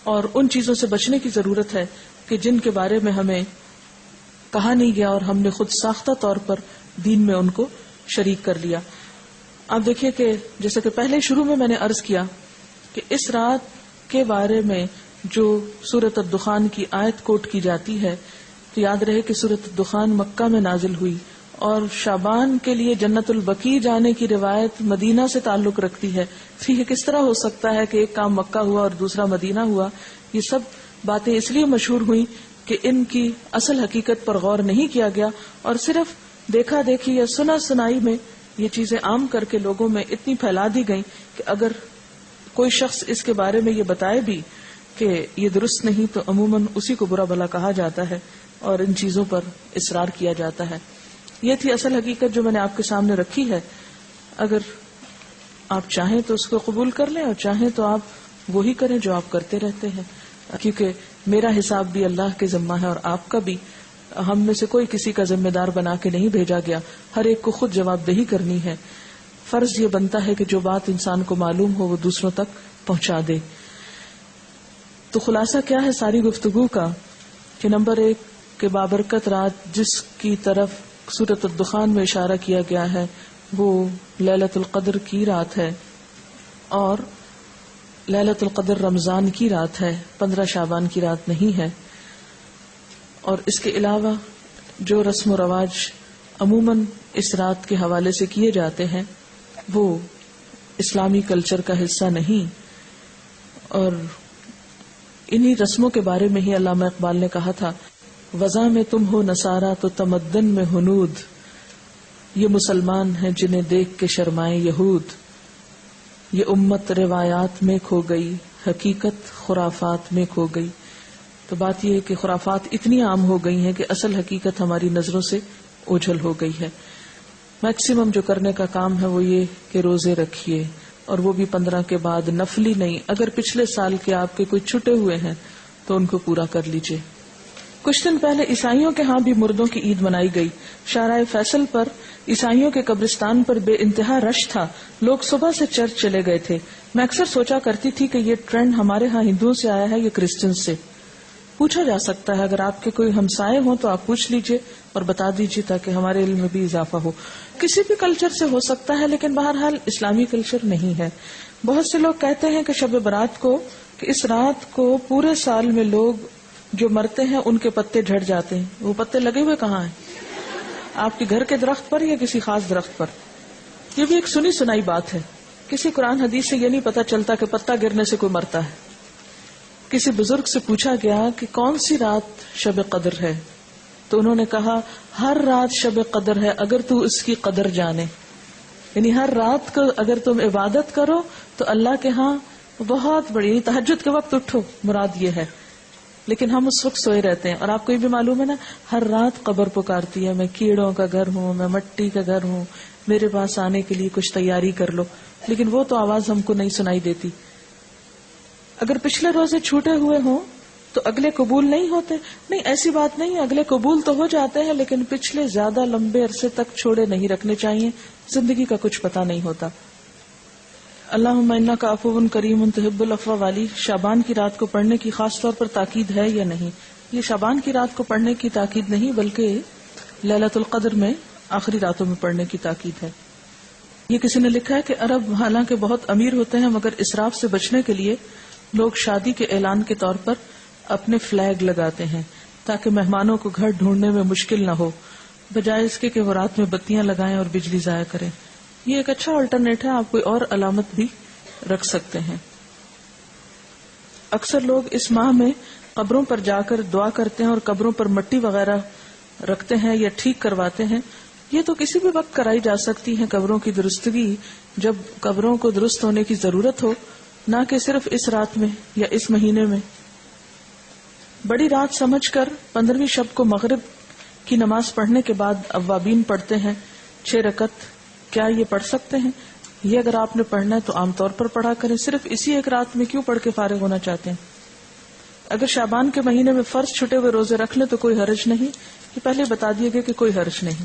اور ان چیزوں سے بچنے کی ضرورت ہے کہ جن کے بارے میں ہمیں کہا نہیں گیا اور ہم نے خود ساختہ طور پر دین میں ان کو شریک کر لیا. آپ دیکھیے کہ جیسے کہ پہلے شروع میں نے عرض کیا کہ اس رات کے بارے میں جو سورۃ الدخان کی آیت کوٹ کی جاتی ہے، تو یاد رہے کہ سورۃ الدخان مکہ میں نازل ہوئی، اور شعبان کے لیے جنت البقیع جانے کی روایت مدینہ سے تعلق رکھتی ہے. پھر یہ کس طرح ہو سکتا ہے کہ ایک کام مکہ ہوا اور دوسرا مدینہ ہوا؟ یہ سب باتیں اس لیے مشہور ہوئی کہ ان کی اصل حقیقت پر غور نہیں کیا گیا، اور صرف دیکھا دیکھی یا سنا سنائی میں یہ چیزیں عام کر کے لوگوں میں اتنی پھیلا دی گئیں کہ اگر کوئی شخص اس کے بارے میں یہ بتائے بھی کہ یہ درست نہیں تو عموماً اسی کو برا بھلا کہا جاتا ہے اور ان چیزوں پر اصرار کیا جاتا ہے. یہ تھی اصل حقیقت جو میں نے آپ کے سامنے رکھی ہے. اگر آپ چاہیں تو اس کو قبول کر لیں، اور چاہیں تو آپ وہی کریں جو آپ کرتے رہتے ہیں، کیونکہ میرا حساب بھی اللہ کے ذمہ ہے اور آپ کا بھی. ہم میں سے کوئی کسی کا ذمہ دار بنا کے نہیں بھیجا گیا، ہر ایک کو خود جواب دہی کرنی ہے. فرض یہ بنتا ہے کہ جو بات انسان کو معلوم ہو وہ دوسروں تک پہنچا دے. تو خلاصہ کیا ہے ساری گفتگو کا کہ نمبر 1 کہ بابرکت رات جس کی طرف سورۃ الدخان میں اشارہ کیا گیا ہے وہ لیلۃ القدر کی رات ہے، اور لیلۃ القدر رمضان کی رات ہے، 15 شعبان کی رات نہیں ہے. اور اس کے علاوہ جو رسم و رواج عموماً اس رات کے حوالے سے کیے جاتے ہیں وہ اسلامی کلچر کا حصہ نہیں. اور انہی رسموں کے بارے میں ہی علامہ اقبال نے کہا تھا، وضع میں تم ہو نصارہ تو تمدن میں ہنود، یہ مسلمان ہیں جنہیں دیکھ کے شرمائے یہود. یہ امت روایات میں کھو گئی، حقیقت خرافات میں کھو گئی. تو بات یہ ہے کہ خرافات اتنی عام ہو گئی ہیں کہ اصل حقیقت ہماری نظروں سے اوجھل ہو گئی ہے. میکسیمم جو کرنے کا کام ہے وہ یہ کہ روزے رکھیے، اور وہ بھی 15 کے بعد نفلی نہیں. اگر پچھلے سال کے آپ کے کوئی چھٹے ہوئے ہیں تو ان کو پورا کر لیجئے. کچھ دن پہلے عیسائیوں کے ہاں بھی مردوں کی عید منائی گئی. شارع فیصل پر عیسائیوں کے قبرستان پر بے انتہا رش تھا. لوگ صبح سے چرچ چلے گئے تھے. میں اکثر سوچا کرتی تھی کہ یہ ٹرینڈ ہمارے ہاں ہندوؤں سے آیا ہے یا کرسچن سے. پوچھا جا سکتا ہے، اگر آپ کے کوئی ہمسائے ہوں تو آپ پوچھ لیجئے اور بتا دیجئے تاکہ ہمارے علم میں بھی اضافہ ہو. کسی بھی کلچر سے ہو سکتا ہے، لیکن بہرحال اسلامی کلچر نہیں ہے. بہت سے لوگ کہتے ہیں کہ شب برات کو، کہ اس رات کو پورے سال میں لوگ جو مرتے ہیں ان کے پتے جھڑ جاتے ہیں. وہ پتے لگے ہوئے کہاں ہیں؟ آپ کے گھر کے درخت پر یا کسی خاص درخت پر؟ یہ بھی ایک سنی سنائی بات ہے. کسی قرآن حدیث سے یہ نہیں پتا چلتا کہ پتا گرنے سے کوئی مرتا ہے. کسی بزرگ سے پوچھا گیا کہ کون سی رات شب قدر ہے، تو انہوں نے کہا ہر رات شب قدر ہے اگر تو اس کی قدر جانے. یعنی ہر رات کو اگر تم عبادت کرو تو اللہ کے ہاں بہت بڑی، تہجد کے وقت اٹھو، مراد یہ ہے. لیکن ہم اس وقت سوئے رہتے ہیں. اور آپ کو یہ بھی معلوم ہے نا، ہر رات قبر پکارتی ہے، میں کیڑوں کا گھر ہوں، میں مٹی کا گھر ہوں، میرے پاس آنے کے لیے کچھ تیاری کر لو. لیکن وہ تو آواز ہم کو نہیں سنائی دیتی. اگر پچھلے روزے چھوٹے ہوئے ہوں تو اگلے قبول نہیں ہوتے؟ نہیں، ایسی بات نہیں ہے. اگلے قبول تو ہو جاتے ہیں، لیکن پچھلے زیادہ لمبے عرصے تک چھوڑے نہیں رکھنے چاہیے. زندگی کا کچھ پتہ نہیں ہوتا. اللہم انک عفو کریم تحب العفو والی شعبان کی رات کو پڑھنے کی خاص طور پر تاکید ہے یا نہیں؟ یہ شعبان کی رات کو پڑھنے کی تاکید نہیں، بلکہ لیلۃ القدر میں آخری راتوں میں پڑھنے کی تاکید ہے. یہ کسی نے لکھا ہے کہ عرب حالانکہ بہت امیر ہوتے ہیں مگر اسراف سے بچنے کے لیے لوگ شادی کے اعلان کے طور پر اپنے فلیگ لگاتے ہیں تاکہ مہمانوں کو گھر ڈھونڈنے میں مشکل نہ ہو، بجائے اس کے کہ وہ رات میں بتیاں لگائیں اور بجلی ضائع کریں. یہ ایک اچھا آلٹرنیٹ ہے. آپ کوئی اور علامت بھی رکھ سکتے ہیں. اکثر لوگ اس ماہ میں قبروں پر جا کر دعا کرتے ہیں اور قبروں پر مٹی وغیرہ رکھتے ہیں یا ٹھیک کرواتے ہیں. یہ تو کسی بھی وقت کرائی جا سکتی ہے قبروں کی درستگی، جب قبروں کو درست ہونے کی ضرورت ہو، نہ کہ صرف اس رات میں یا اس مہینے میں. بڑی رات سمجھ کر 15ویں شب کو مغرب کی نماز پڑھنے کے بعد اوابین پڑھتے ہیں 6 رکعت. کیا یہ پڑھ سکتے ہیں؟ یہ اگر آپ نے پڑھنا ہے تو عام طور پر پڑھا کریں. صرف اسی ایک رات میں کیوں پڑھ کے فارغ ہونا چاہتے ہیں؟ اگر شعبان کے مہینے میں فرض چھٹے ہوئے روزے رکھ لیں تو کوئی حرج نہیں، یہ پہلے بتا دیا گیا کہ کوئی حرج نہیں.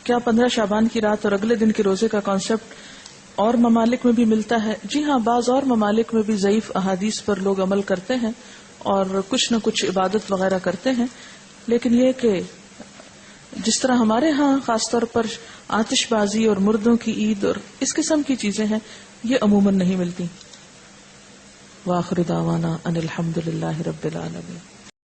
کیا 15 شعبان کی رات اور اگلے دن کے روزے کا کانسیپٹ اور ممالک میں بھی ملتا ہے؟ جی ہاں، بعض اور ممالک میں بھی ضعیف احادیث پر لوگ عمل کرتے ہیں اور کچھ نہ کچھ عبادت وغیرہ کرتے ہیں، لیکن یہ کہ جس طرح ہمارے ہاں خاص طور پر آتش بازی اور مردوں کی عید اور اس قسم کی چیزیں ہیں، یہ عموماً نہیں ملتی. وآخر دعوانا ان الحمد للہ رب العالمین.